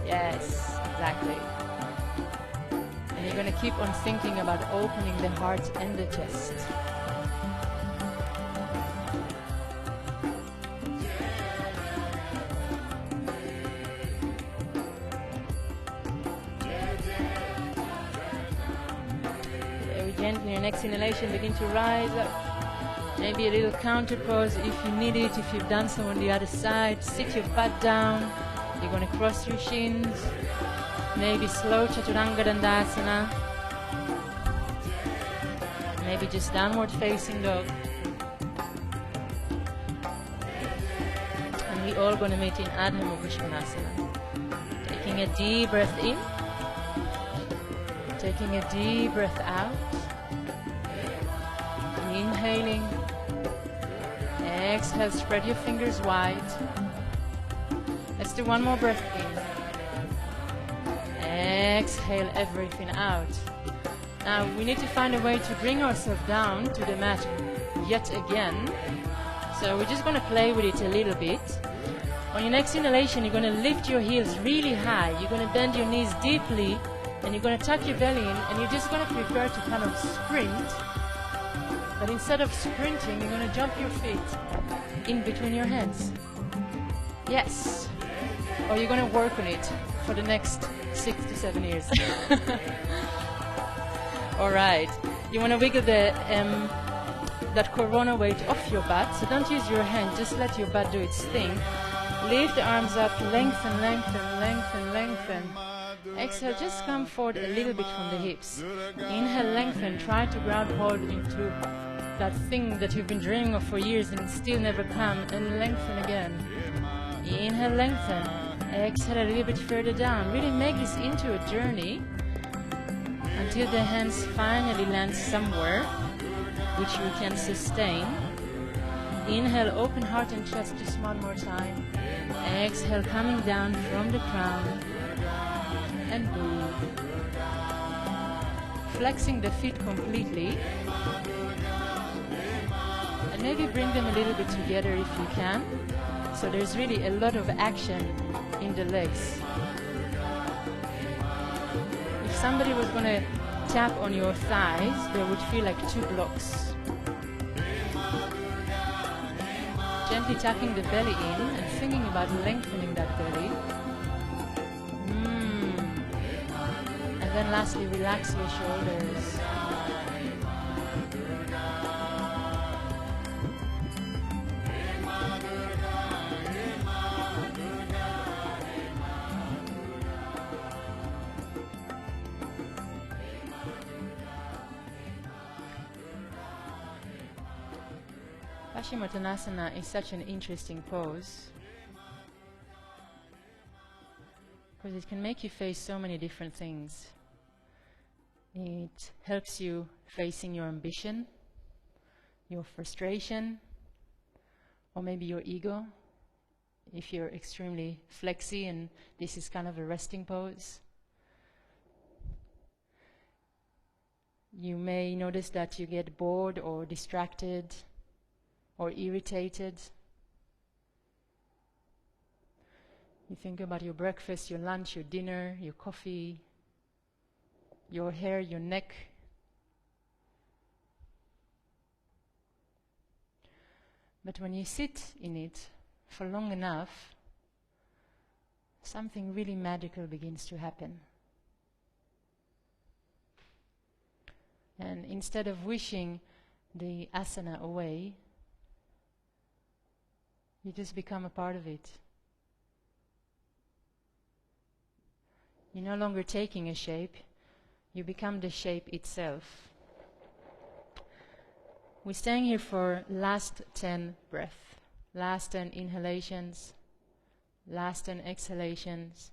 Yes, exactly. And you're going to keep on thinking about opening the heart and the chest. Gently, your next inhalation, begin to rise up. Maybe a little counter pose if you need it, if you've done so on the other side. Sit your butt down. You're going to cross your shins. Maybe slow Chaturanga Dandasana. Maybe just downward facing dog. And we all going to meet in Adho Mukha Svanasana. Taking a deep breath in. Taking a deep breath out. Inhaling. Exhale, spread your fingers wide. Let's do one more breath in. Exhale everything out. Now we need to find a way to bring ourselves down to the mat yet again. So we're just going to play with it a little bit. On your next inhalation, you're going to lift your heels really high. You're going to bend your knees deeply, and you're going to tuck your belly in, and you're just going to prepare to kind of sprint. But instead of sprinting, you're going to jump your feet in between your hands. Yes. Or you're going to work on it for the next 6 to 7 years. All right. You want to wiggle that corona weight off your butt. So don't use your hand. Just let your butt do its thing. Lift the arms up. Lengthen, lengthen, lengthen, lengthen. Exhale, just come forward a little bit from the hips. Inhale, lengthen. Try to grab hold into that thing that you've been dreaming of for years and still never come, and lengthen again. Inhale, lengthen. Exhale a little bit further down. Really make this into a journey until the hands finally land somewhere which you can sustain. Inhale, open heart and chest just one more time. Exhale, coming down from the crown. And breathe. Flexing the feet completely. And maybe bring them a little bit together if you can. So there's really a lot of action in the legs. If somebody was going to tap on your thighs, they would feel like 2 blocks. Gently tucking the belly in and thinking about lengthening that belly. And then lastly, relax your shoulders. Paschimottanasana is such an interesting pose because it can make you face so many different things. It helps you facing your ambition, your frustration, or maybe your ego, if you're extremely flexy and this is kind of a resting pose. You may notice that you get bored or distracted or irritated. You think about your breakfast, your lunch, your dinner, your coffee, your hair, your neck. But when you sit in it for long enough, something really magical begins to happen. And instead of wishing the asana away, you just become a part of it. You're no longer taking a shape, you become the shape itself. We're staying here for last 10 breaths, last 10 inhalations, last 10 exhalations.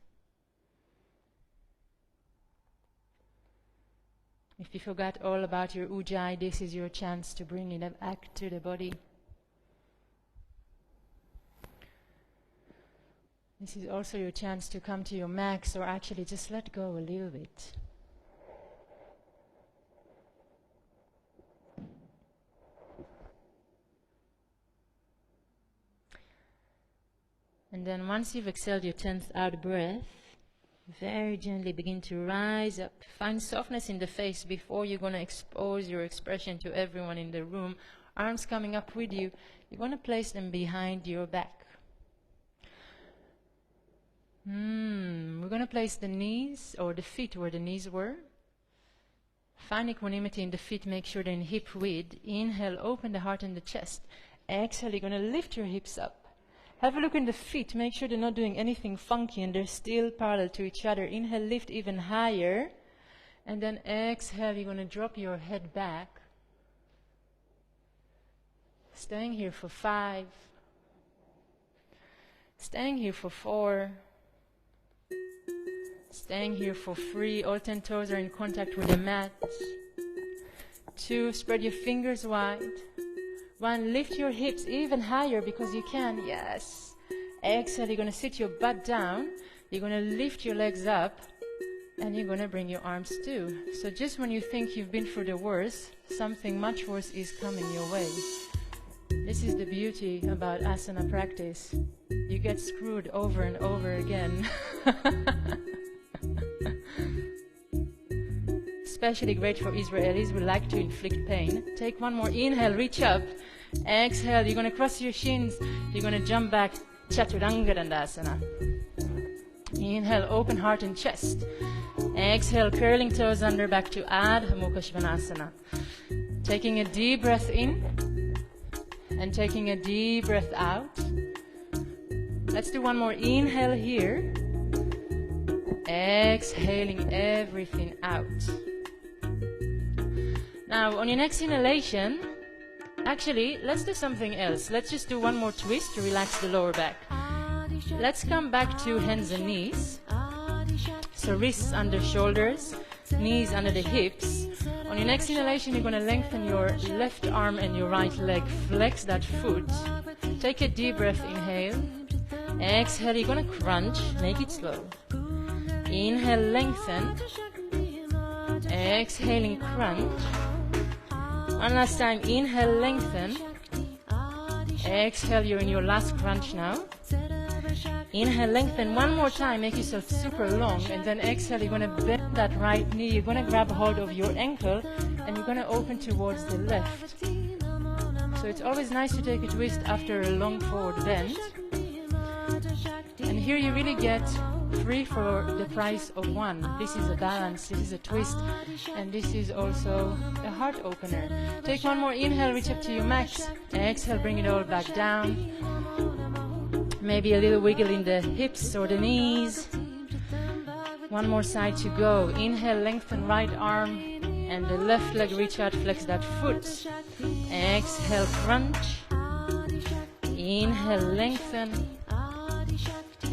If you forgot all about your ujjayi, this is your chance to bring it back to the body. This is also your chance to come to your max, or actually just let go a little bit. And then once you've exhaled your 10th out breath, very gently begin to rise up. Find softness in the face before you're going to expose your expression to everyone in the room. Arms coming up with you. You're going to place them behind your back. We're going to place the knees or the feet where the knees were. Find equanimity in the feet. Make sure they're in hip width. Inhale, open the heart and the chest. Exhale, you're going to lift your hips up. Have a look in the feet. Make sure they're not doing anything funky and they're still parallel to each other. Inhale, lift even higher. And then exhale, you're going to drop your head back. Staying here for 5. Staying here for 4. Staying here for 3. All 10 toes are in contact with the mat. 2. Spread your fingers wide. 1. Lift your hips even higher because you can. Yes. Exhale. You're going to sit your butt down. You're going to lift your legs up. And you're going to bring your arms too. So just when you think you've been through the worst, something much worse is coming your way. This is the beauty about asana practice. You get screwed over and over again. Especially great for Israelis who like to inflict pain. Take one more inhale, reach up. Exhale, you're going to cross your shins. You're going to jump back, Chaturanga Dandasana. Inhale, open heart and chest. Exhale, curling toes under, back to Adho Mukha Svanasana. Taking a deep breath in and taking a deep breath out. Let's do one more inhale here. Exhaling everything out. Now, on your next inhalation, actually, let's do something else. Let's just do one more twist to relax the lower back. Let's come back to hands and knees. So wrists under shoulders, knees under the hips. On your next inhalation, you're going to lengthen your left arm and your right leg. Flex that foot. Take a deep breath, inhale. Exhale, you're going to crunch. Make it slow. Inhale, lengthen. Exhaling, crunch. One last time, inhale, lengthen. Exhale, you're in your last crunch now. Inhale, lengthen one more time, make yourself super long, and then exhale, you're going to bend that right knee, you're going to grab hold of your ankle, and you're going to open towards the left. So it's always nice to take a twist after a long forward bend. And here you really get 3 for the price of 1. This is a balance, this is a twist, and this is also a heart opener. Take one more inhale, reach up to your max. Exhale, bring it all back down. Maybe a little wiggle in the hips or the knees. One more side to go. Inhale, lengthen right arm and the left leg, reach out, flex that foot. Exhale, crunch. Inhale, lengthen.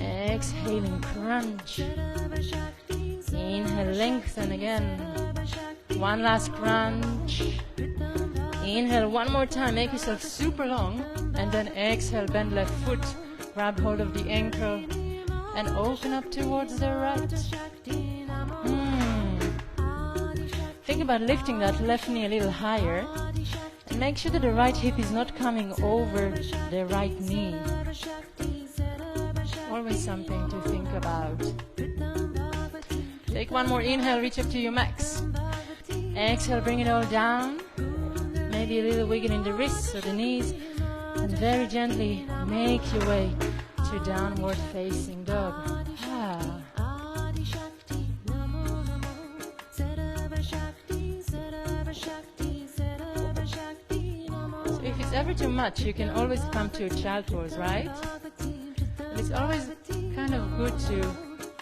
Exhaling, crunch. Inhale, lengthen again. One last crunch. Inhale one more time, make yourself super long. And then exhale, bend left foot. Grab hold of the ankle. And open up towards the right. Think about lifting that left knee a little higher. And make sure that the right hip is not coming over the right knee. Always something to think about. Take one more inhale, reach up to your max. Exhale, bring it all down. Maybe a little wiggle in the wrists or the knees. And very gently make your way to downward facing dog. So if it's ever too much, you can always come to a child pose, right? And it's always kind of good to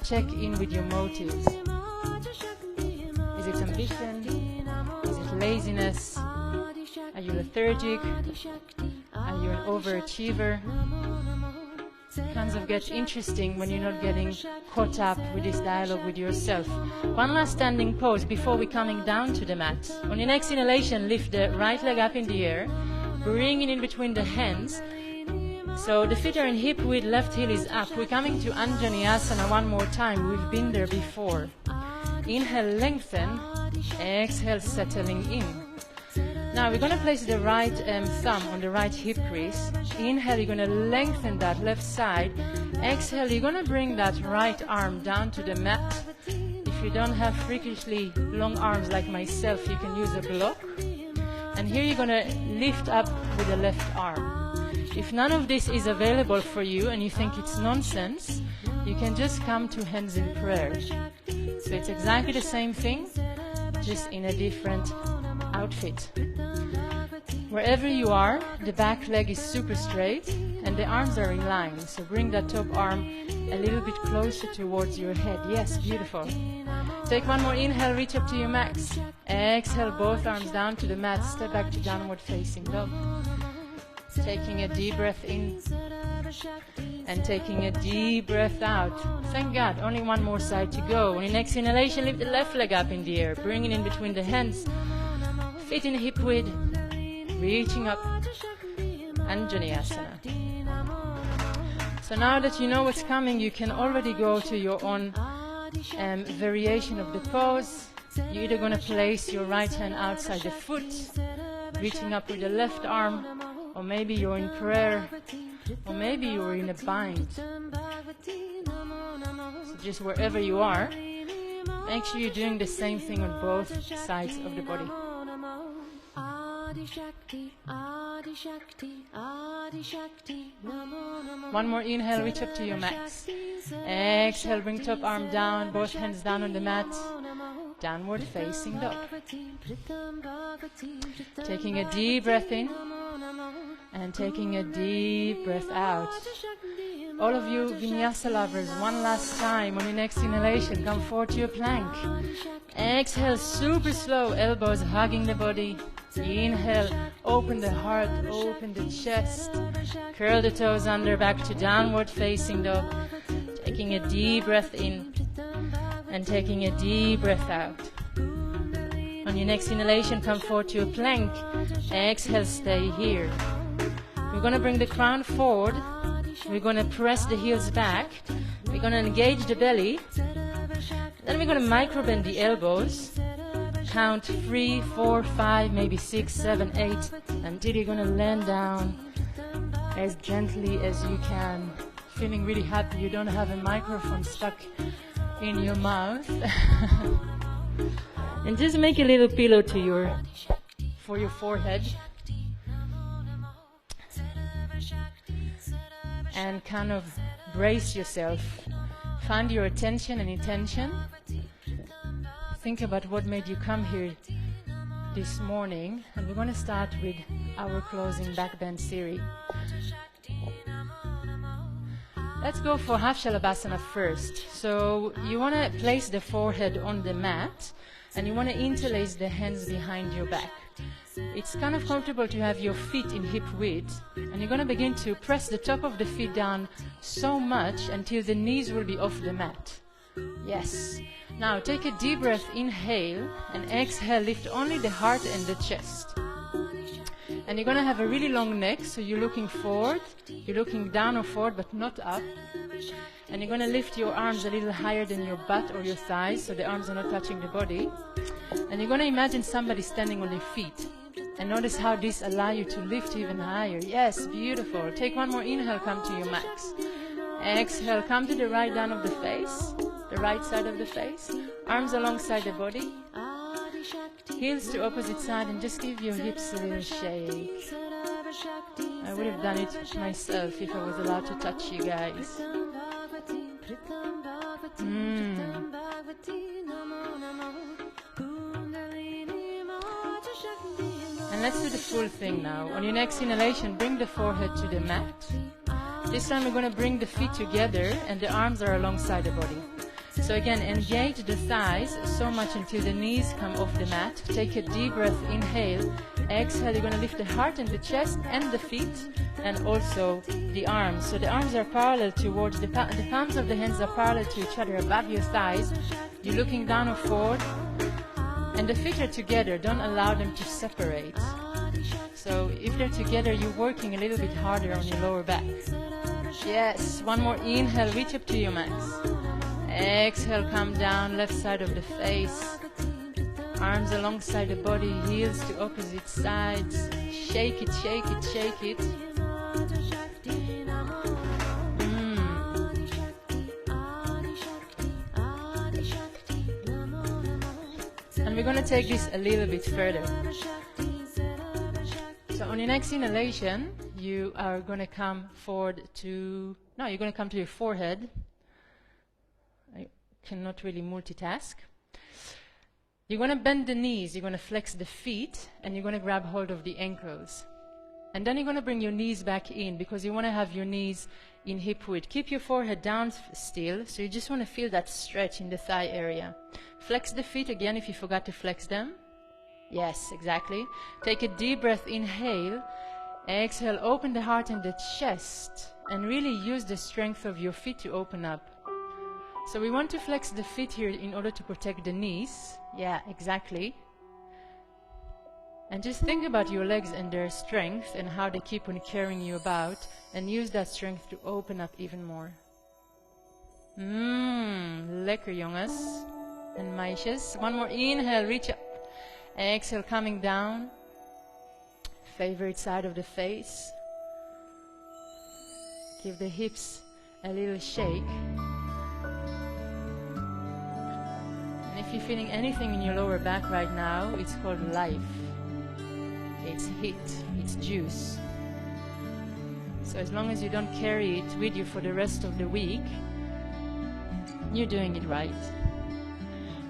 check in with your motives. Is it ambition? Is it laziness? Are you lethargic? Are you an overachiever? It kind of gets interesting when you're not getting caught up with this dialogue with yourself. One last standing pose before we're coming down to the mat. On your next inhalation, lift the right leg up in the air, bring it in between the hands. So the feet are in hip width, left heel is up. We're coming to Anjaneyasana one more time. We've been there before. Inhale, lengthen. Exhale, settling in. Now we're going to place the right thumb on the right hip crease. Inhale, you're going to lengthen that left side. Exhale, you're going to bring that right arm down to the mat. If you don't have freakishly long arms like myself, you can use a block. And here you're going to lift up with the left arm. If none of this is available for you and you think it's nonsense, you can just come to hands in prayer. So it's exactly the same thing, just in a different outfit. Wherever you are, the back leg is super straight and the arms are in line. So bring that top arm a little bit closer towards your head. Yes, beautiful. Take one more inhale, reach up to your max. Exhale, both arms down to the mat. Step back to downward facing dog. Taking a deep breath in and taking a deep breath out. Thank God, only one more side to go. On your next inhalation, lift the left leg up in the air. Bring it in between the hands. Feet in hip width. Reaching up. Anjaneyasana. So now that you know what's coming, you can already go to your own variation of the pose. You're either going to place your right hand outside the foot, reaching up with the left arm, or maybe you're in prayer, or maybe you're in a bind. So just wherever you are, make sure you're doing the same thing on both sides of the body. One more inhale, reach up to your max. Exhale, bring top arm down, both hands down on the mat. Downward facing dog. Taking a deep breath in and taking a deep breath out. All of you Vinyasa lovers, one last time. On your next inhalation, come forward to your plank. Exhale, super slow, elbows hugging the body. Inhale, open the heart, open the chest. Curl the toes under, back to downward facing dog. Taking a deep breath in and taking a deep breath out. On your next inhalation, come forward to a plank. Exhale, stay here. We're going to bring the crown forward. We're going to press the heels back. We're going to engage the belly. Then we're going to micro bend the elbows. Count 3, 4, 5, maybe 6, 7, 8, until you're going to land down as gently as you can. Feeling really happy you don't have a microphone stuck in your mouth. And just make a little pillow for your forehead. And kind of brace yourself. Find your attention and intention. Think about what made you come here this morning. And we're going to start with our closing back bend series. Let's go for half Shalabhasana first. So you want to place the forehead on the mat and you want to interlace the hands behind your back. It's kind of comfortable to have your feet in hip width, and you're going to begin to press the top of the feet down so much until the knees will be off the mat. Yes. Now take a deep breath, inhale, and exhale, lift only the heart and the chest. And you're going to have a really long neck, so you're looking forward, you're looking down or forward, but not up. And you're going to lift your arms a little higher than your butt or your thighs, so the arms are not touching the body. And you're going to imagine somebody standing on their feet. And notice how this allows you to lift even higher. Yes, beautiful. Take one more inhale, come to your max. Exhale, come to the right down of the face, the right side of the face. Arms alongside the body. Heels to opposite side, and just give your hips a little shake. I would have done it myself if I was allowed to touch you guys. And let's do the full thing now. On your next inhalation, bring the forehead to the mat. This time we're going to bring the feet together and the arms are alongside the body. So again, engage the thighs so much until the knees come off the mat. Take a deep breath, inhale. Exhale, you're going to lift the heart and the chest and the feet and also the arms. So the arms are parallel towards the palms of the hands are parallel to each other above your thighs. You're looking down or forward. And the feet are together. Don't allow them to separate. So if they're together, you're working a little bit harder on your lower back. Yes, one more inhale, reach up to your max. Exhale, come down, left side of the face. Arms alongside the body, heels to opposite sides. Shake it, shake it, shake it. And we're going to take this a little bit further. So on your next inhalation, you are going to come forward to... No, you're going to come to your forehead. I cannot really multitask. You're going to bend the knees, you're going to flex the feet, and you're going to grab hold of the ankles. And then you're going to bring your knees back in, because you want to have your knees in hip width. Keep your forehead down still, so you just want to feel that stretch in the thigh area. Flex the feet again if you forgot to flex them. Yes, exactly. Take a deep breath, inhale. Exhale, open the heart and the chest, and really use the strength of your feet to open up. So we want to flex the feet here in order to protect the knees. Yeah, exactly. And just think about your legs and their strength and how they keep on carrying you about, and use that strength to open up even more. Lekker jongens en meisjes. One more inhale, reach up. Exhale, coming down. Favorite side of the face. Give the hips a little shake. And if you're feeling anything in your lower back right now, it's called life. It's heat, it's juice. So as long as you don't carry it with you for the rest of the week, you're doing it right.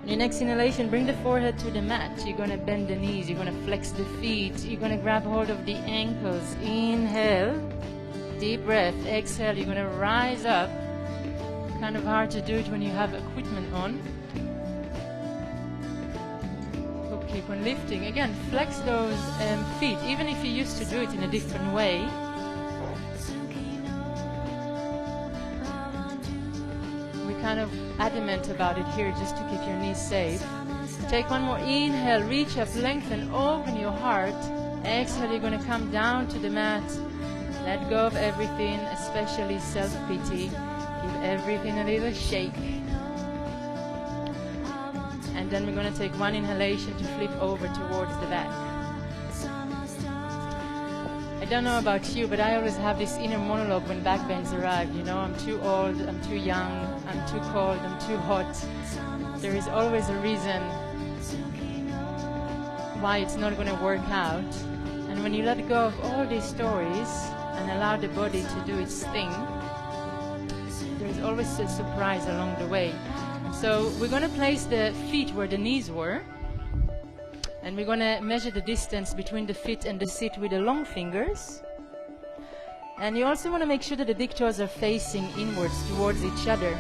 On your next inhalation, bring the forehead to the mat. You're going to bend the knees, you're going to flex the feet, you're going to grab hold of the ankles. Inhale, deep breath. Exhale, you're going to rise up. Kind of hard to do it when you have equipment on. Keep on lifting. Again, flex those feet, even if you used to do it in a different way. We're kind of adamant about it here just to keep your knees safe. Take one more inhale, reach up, lengthen, open your heart. Exhale, you're going to come down to the mat. Let go of everything, especially self-pity. Give everything a little shake. And then we're going to take one inhalation to flip over towards the back. I don't know about you, but I always have this inner monologue when back bends arrive. You know, I'm too old, I'm too young, I'm too cold, I'm too hot. There is always a reason why it's not going to work out. And when you let go of all these stories and allow the body to do its thing, there's always a surprise along the way. So we're going to place the feet where the knees were, and we're going to measure the distance between the feet and the seat with the long fingers. And you also want to make sure that the big toes are facing inwards towards each other.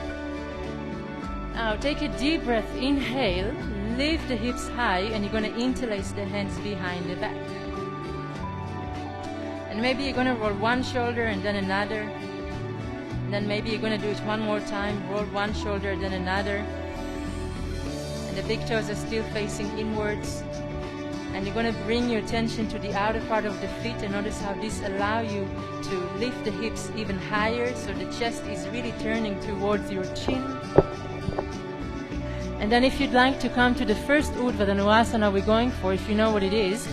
Now take a deep breath, inhale, lift the hips high, and you're going to interlace the hands behind the back. And maybe you're going to roll one shoulder and then another. And then maybe you're going to do it one more time, roll one shoulder, then another. And the big toes are still facing inwards. And you're going to bring your attention to the outer part of the feet, and notice how this allows you to lift the hips even higher, so the chest is really turning towards your chin. And then if you'd like to come to the first Urdhva Dhanurasana we're going for, if you know what it is,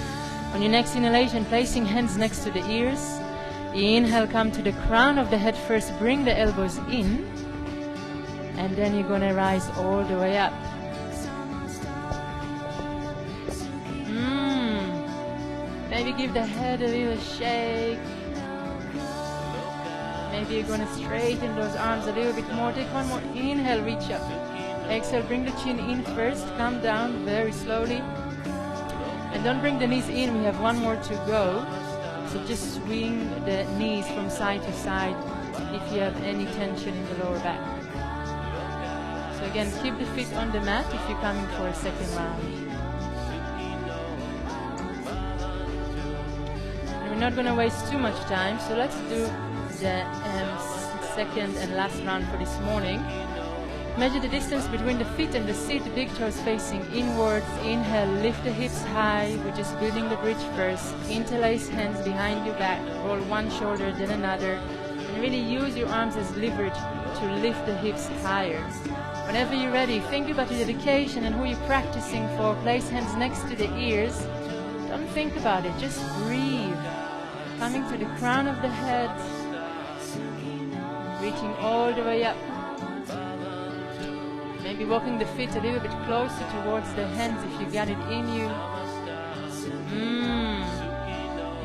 on your next inhalation, placing hands next to the ears. Inhale, come to the crown of the head first, bring the elbows in, and then you're going to rise all the way up. Maybe give the head a little shake. Maybe you're going to straighten those arms a little bit more. Take one more inhale, reach up. Exhale, bring the chin in first, come down very slowly. And don't bring the knees in, we have one more to go. So just swing the knees from side to side if you have any tension in the lower back. So again, keep the feet on the mat if you're coming for a second round. And we're not going to waste too much time, so let's do the second and last round for this morning. Measure the distance between the feet and the seat, the big toes facing inwards. Inhale, lift the hips high. We're just building the bridge first. Interlace hands behind your back. Roll one shoulder, then another. And really use your arms as leverage to lift the hips higher. Whenever you're ready, think about your dedication and who you're practicing for. Place hands next to the ears. Don't think about it, just breathe. Coming to the crown of the head. Reaching all the way up. Maybe walking the feet a little bit closer towards the hands if you got it in you.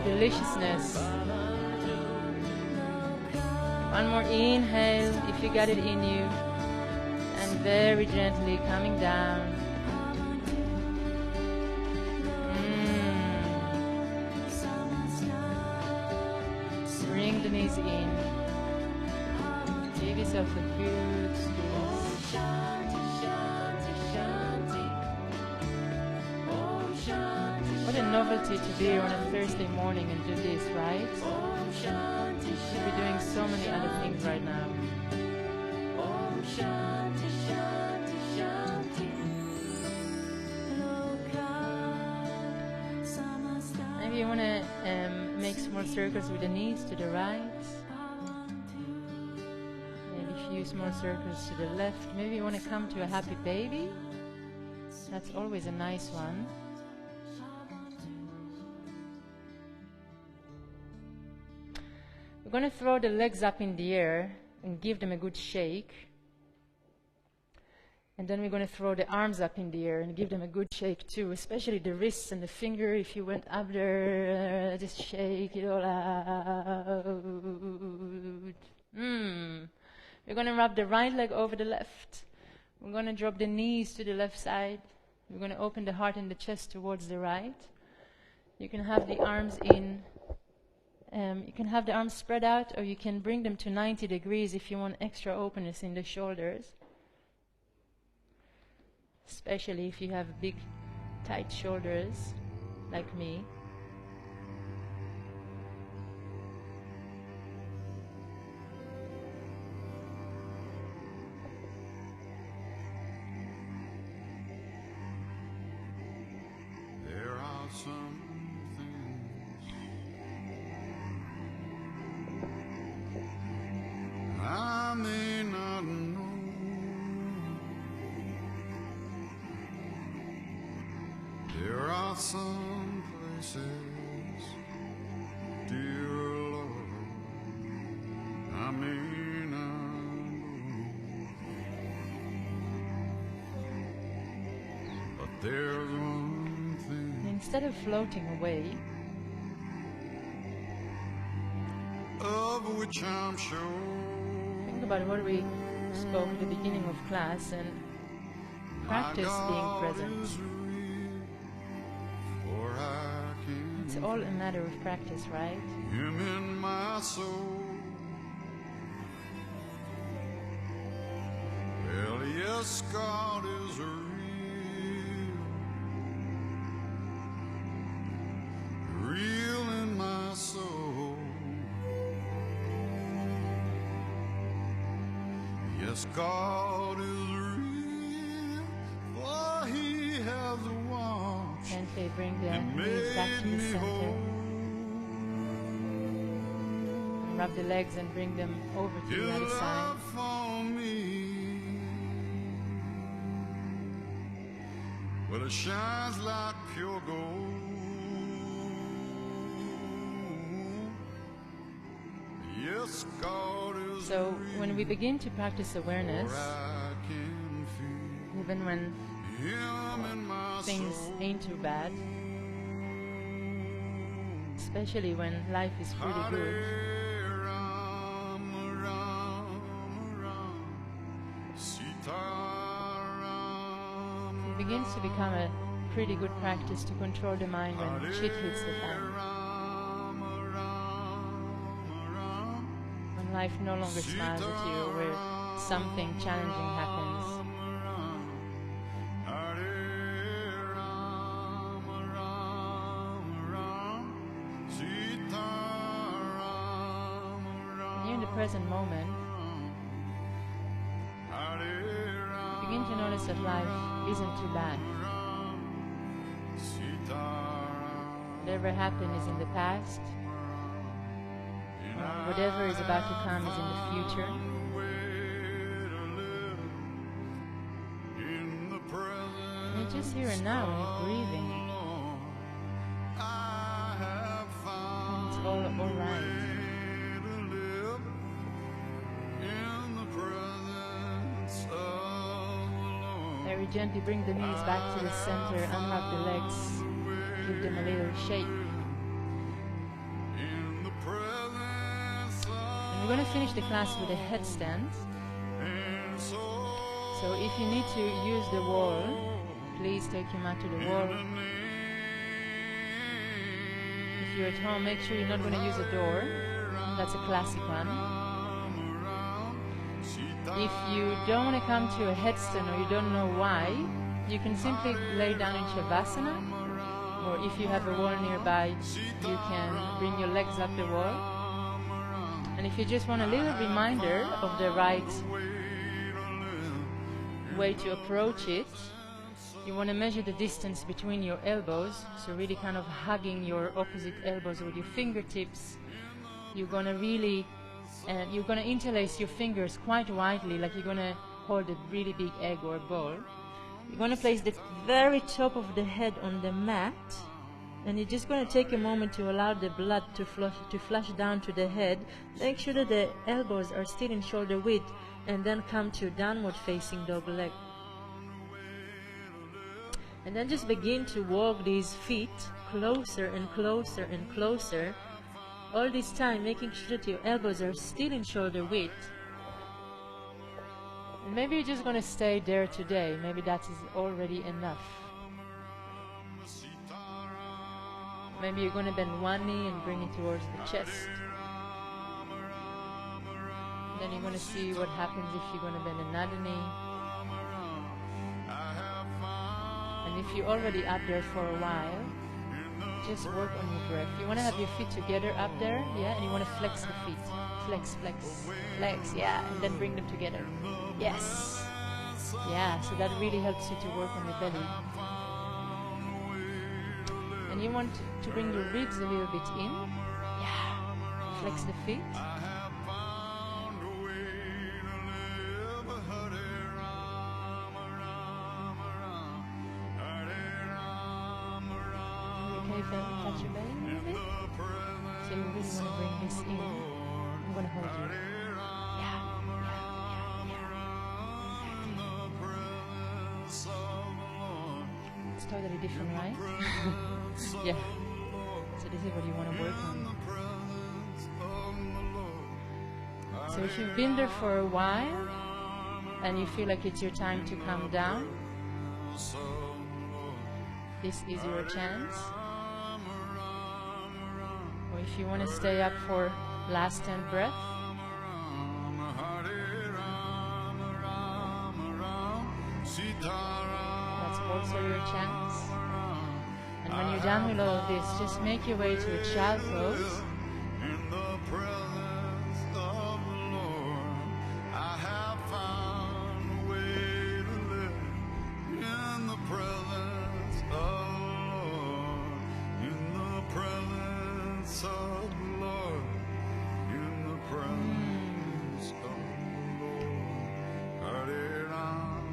Deliciousness. One more inhale if you got it in you. And very gently coming down. Bring the knees in. Give yourself a good squeeze. What a novelty to be here on a Thursday morning and do this, right? You should be doing so many other things right now. Maybe you want to make small circles with the knees to the right. Maybe a few small circles to the left. Maybe you want to come to a happy baby. That's always a nice one. We're going to throw the legs up in the air and give them a good shake. And then we're going to throw the arms up in the air and give them a good shake too, especially the wrists and the finger. If you went up there, just shake it all out. We're going to rub the right leg over the left. We're going to drop the knees to the left side. We're going to open the heart and the chest towards the right. You can have the arms in. You can have the arms spread out, or you can bring them to 90 degrees if you want extra openness in the shoulders. Especially if you have big, tight shoulders, like me. There are some things I may not know. There are some places, dear Lord, I may not go. But there's one thing. And instead of floating away, Of which I'm sure. think about what we spoke at the beginning of class and practice being present. It's all a matter of practice, right? Him in my soul. Well, yes, God is real. Yes, God is real, for He has washed Gently bring the and knees back made to the me center. whole. And rub the legs and bring them over to His the other side. love for me, well, it shines like pure gold. Yes, God is So when we begin to practice awareness, real, I can feel even when Him in my things soul. ain't too bad, especially when life is pretty good, Hare Ram, Ram, Ram, Sita Ram, it begins to become a pretty good practice to control the mind when shit hits the fan. Ram, Ram, When life no longer smiles at you, or where something challenging happens. Hare Ram, Ram, Ram, Sita Ram, When you're in the present moment, Hare Ram, begin to notice that life isn't too bad. Sita Ram. Whatever happened is in the past, or whatever is about to come is in the future. And you're just here and now, and you're breathing. And it's all right. Very gently bring the knees back to the center, unwrap the legs, give them a little shake. And we're going to finish the class with a headstand. So if you need to use the wall, please take your mat to the wall. If you're at home, make sure you're not going to use a door. That's a classic one. If you don't want to come to a headstand or you don't know why, you can simply lay down in Shavasana, or if you have a wall nearby, you can bring your legs up the wall. And if you just want a little reminder of the right way to approach it, you want to measure the distance between your elbows, so really kind of hugging your opposite elbows with your fingertips. You're going to really, you're going to interlace your fingers quite widely, like you're going to hold a really big egg or ball. You're going to place the very top of the head on the mat, and you're just going to take a moment to allow the blood to flush down to the head. Make sure that the elbows are still in shoulder width, and then come to downward facing dog leg. And then just begin to walk these feet closer and closer and closer, all this time making sure that your elbows are still in shoulder width. And maybe you're just going to stay there today. Maybe that is already enough. Maybe you're going to bend one knee and bring it towards the chest. Then you're going to see what happens if you're going to bend another knee. And if you're already up there for a while, just work on your breath. You want to have your feet together up there, yeah? And you want to flex the feet. Flex, flex, flex, yeah. And then bring them together. Yes. Yeah, so that really helps you to work on your belly. And you want to bring your ribs a little bit in. Yeah. Flex the feet. Touch your belly a little bit. So you really want to bring this in. I'm going to hold you. Yeah, yeah. It's totally different, right? Yeah. So this is what you want to work on. So if you've been there for a while and you feel like it's your time to come down, this is your chance. Or if you want to stay up for last 10 breaths, that's also your chance. And when you're done with all of this, just make your way to a child pose. In the presence of the Lord, I have found the presence of the Lord, in the presence of the Lord, in the presence of the Lord. Hare Ram,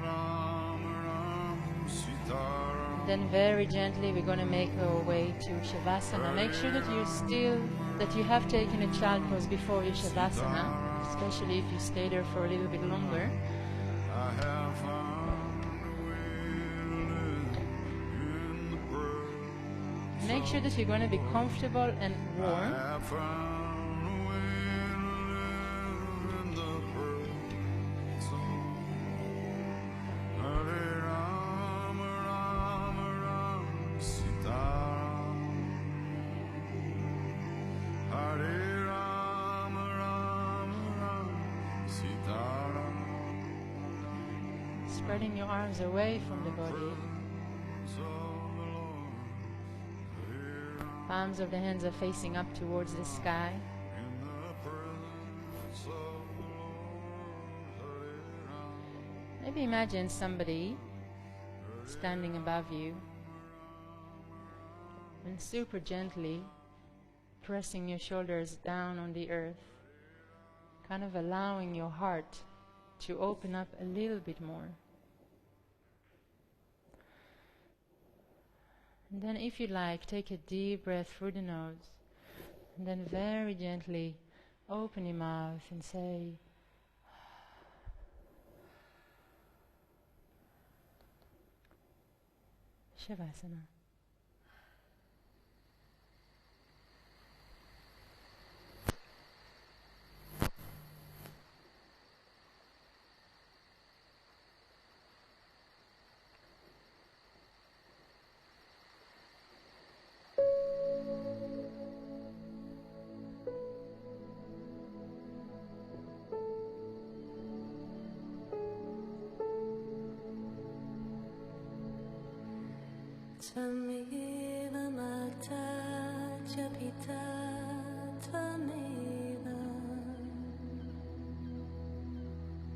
Ram Ram, Sita Ram. Then very gently we're going to make our way to Shavasana. Make sure that you have taken a child pose before your Shavasana, especially if you stay there for a little bit longer. I have found a way to live in the presence. Make sure that you're going to be comfortable and warm. I have found a way to live in the presence. Hare Ram, Ram Ram, Sita Ram. Hare Ram, Ram Ram, Sita Ram. Spreading your arms away from the body. Palms of the hands are facing up towards the sky. Maybe imagine somebody standing above you and super gently pressing your shoulders down on the earth, kind of allowing your heart to open up a little bit more. And then if you like, take a deep breath through the nose, and then very gently open your mouth and say, Shavasana. Tvameva Mata cha Pita Tvameva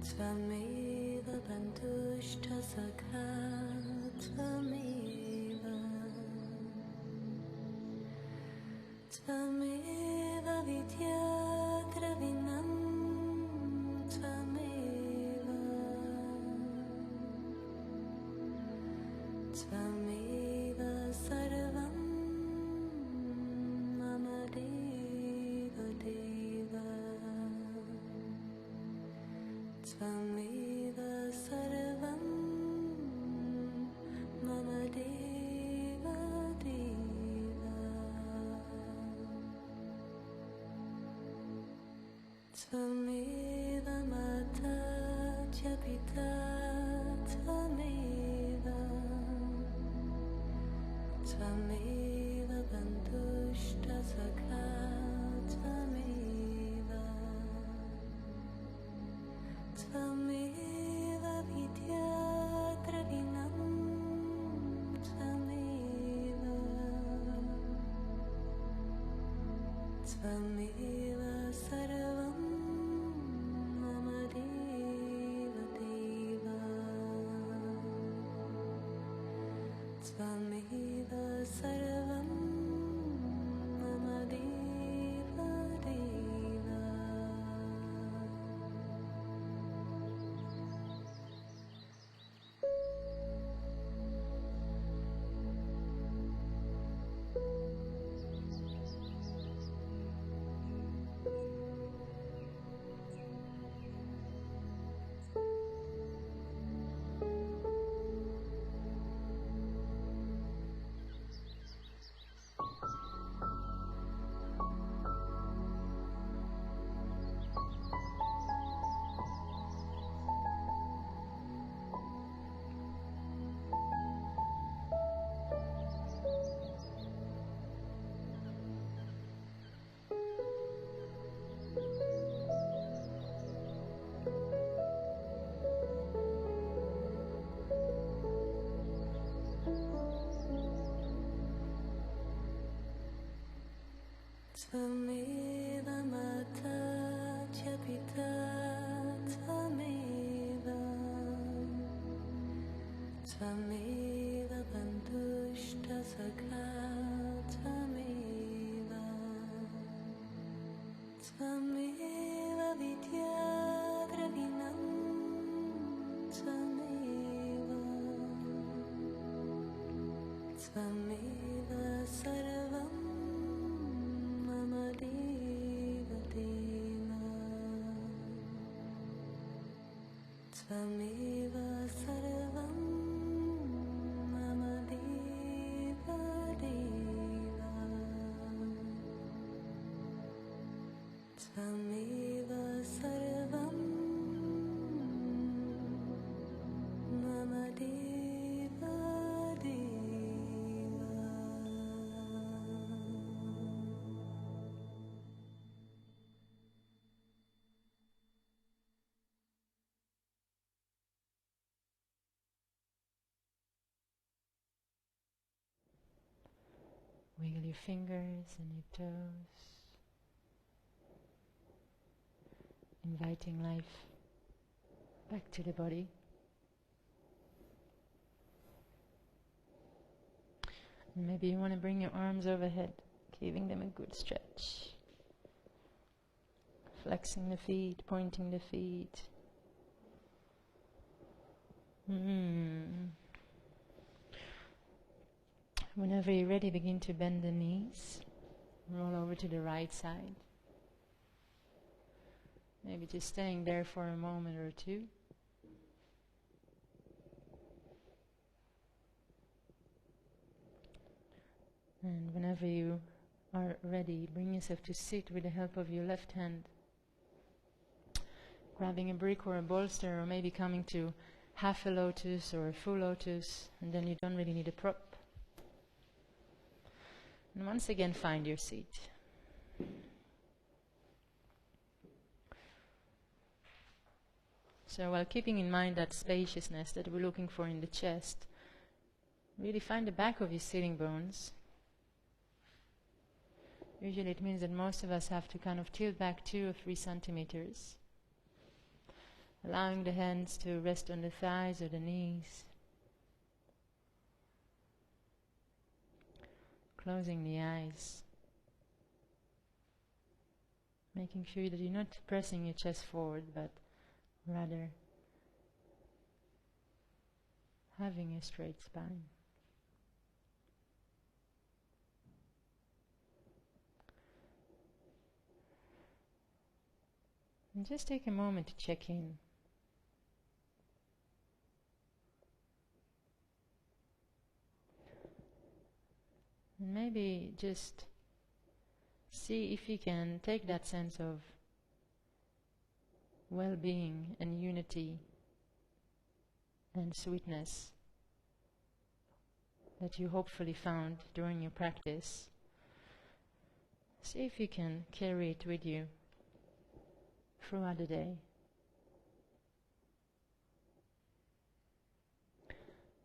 Tvameva Bandhushta Sakha Tvameva Tvameva Vidya Dravinam Tvameva Tvameva Sarvam Mama Deva Deva Tvameva Sarvam Mama Deva Deva Tvameva Mata cha Pita Tvameva Tvameva Bandhushta Sakha Tvameva Tvameva Vidya Dravinam Tvameva Tvameva Sarvam Mama Deva Deva Tvameva Sarvam Mama Deva Deva Tvameva Mata cha Pita Tvameva Tvameva bantushta sakha tvameva Tvameva vidya dravinam Tvameva Tvameva sarvam mama deva deva Tvameva sarvam mama deva deva Tvameva sarvam mama deva deva Wiggle your fingers and your toes, inviting life back to the body. And maybe you want to bring your arms overhead, giving them a good stretch. Flexing the feet, pointing the feet. Whenever you're ready, begin to bend the knees. Roll over to the right side. Maybe just staying there for a moment or two. And whenever you are ready, bring yourself to sit with the help of your left hand. Grabbing a brick or a bolster, or maybe coming to half a lotus or a full lotus, and then you don't really need a prop. And once again, find your seat. So while keeping in mind that spaciousness that we're looking for in the chest, really find the back of your sitting bones. Usually it means that most of us have to kind of tilt back 2 or 3 centimeters, allowing the hands to rest on the thighs or the knees. Closing the eyes. Making sure that you're not pressing your chest forward, but rather having a straight spine. And just take a moment to check in. And maybe just see if you can take that sense of well-being and unity and sweetness that you hopefully found during your practice. See if you can carry it with you throughout the day.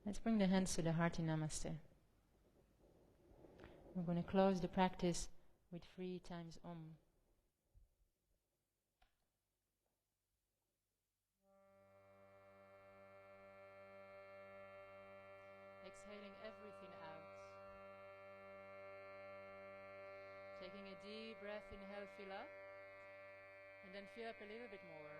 Let's bring the hands to the heart in Namaste. We're going to close the practice with 3 times Om. Exhaling everything out. Taking a deep breath, inhale, fill up. And then fill up a little bit more.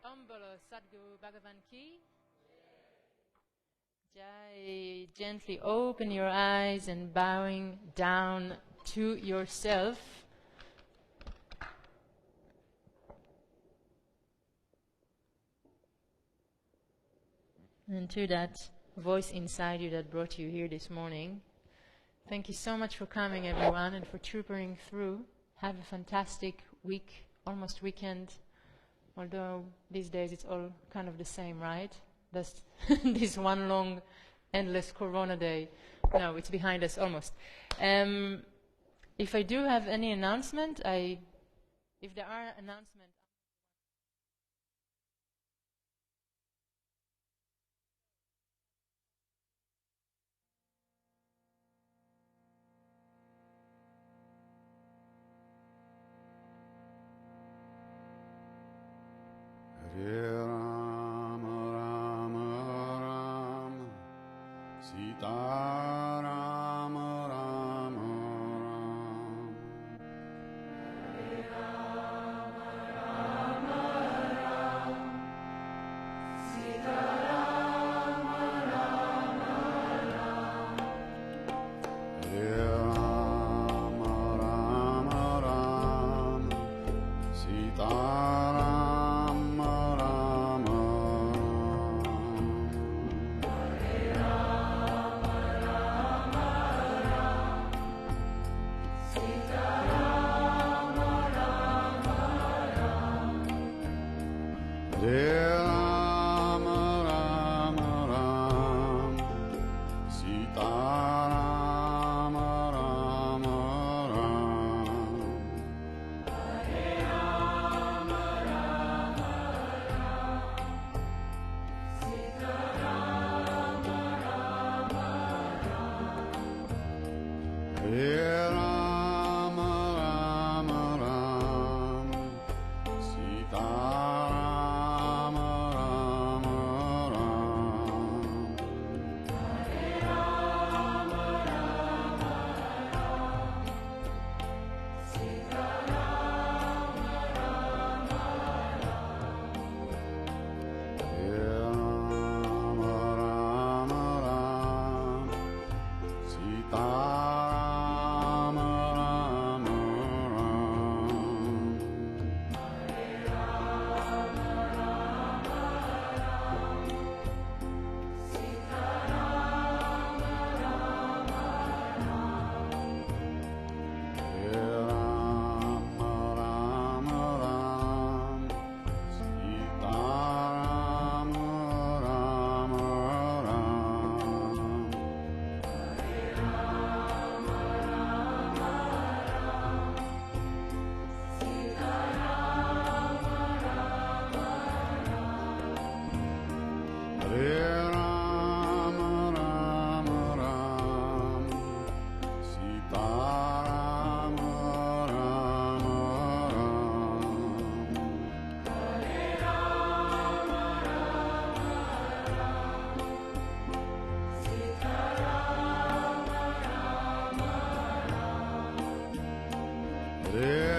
Om Bolo Sadguru Bhagavan Ki, Gently open your eyes and bowing down to yourself. And to that voice inside you that brought you here this morning. Thank you so much for coming, everyone, and for troopering through. Have a fantastic week, almost weekend. Although these days it's all kind of the same, right? That's this one long, endless Corona day. No, it's behind us almost. If I do have any announcement, if there are announcements. Hare Rama Rama Rama Sita Rama Rama Rama Hare Rama Rama Rama Sita Rama Rama Rama Hare Rama Rama Rama Sita Hare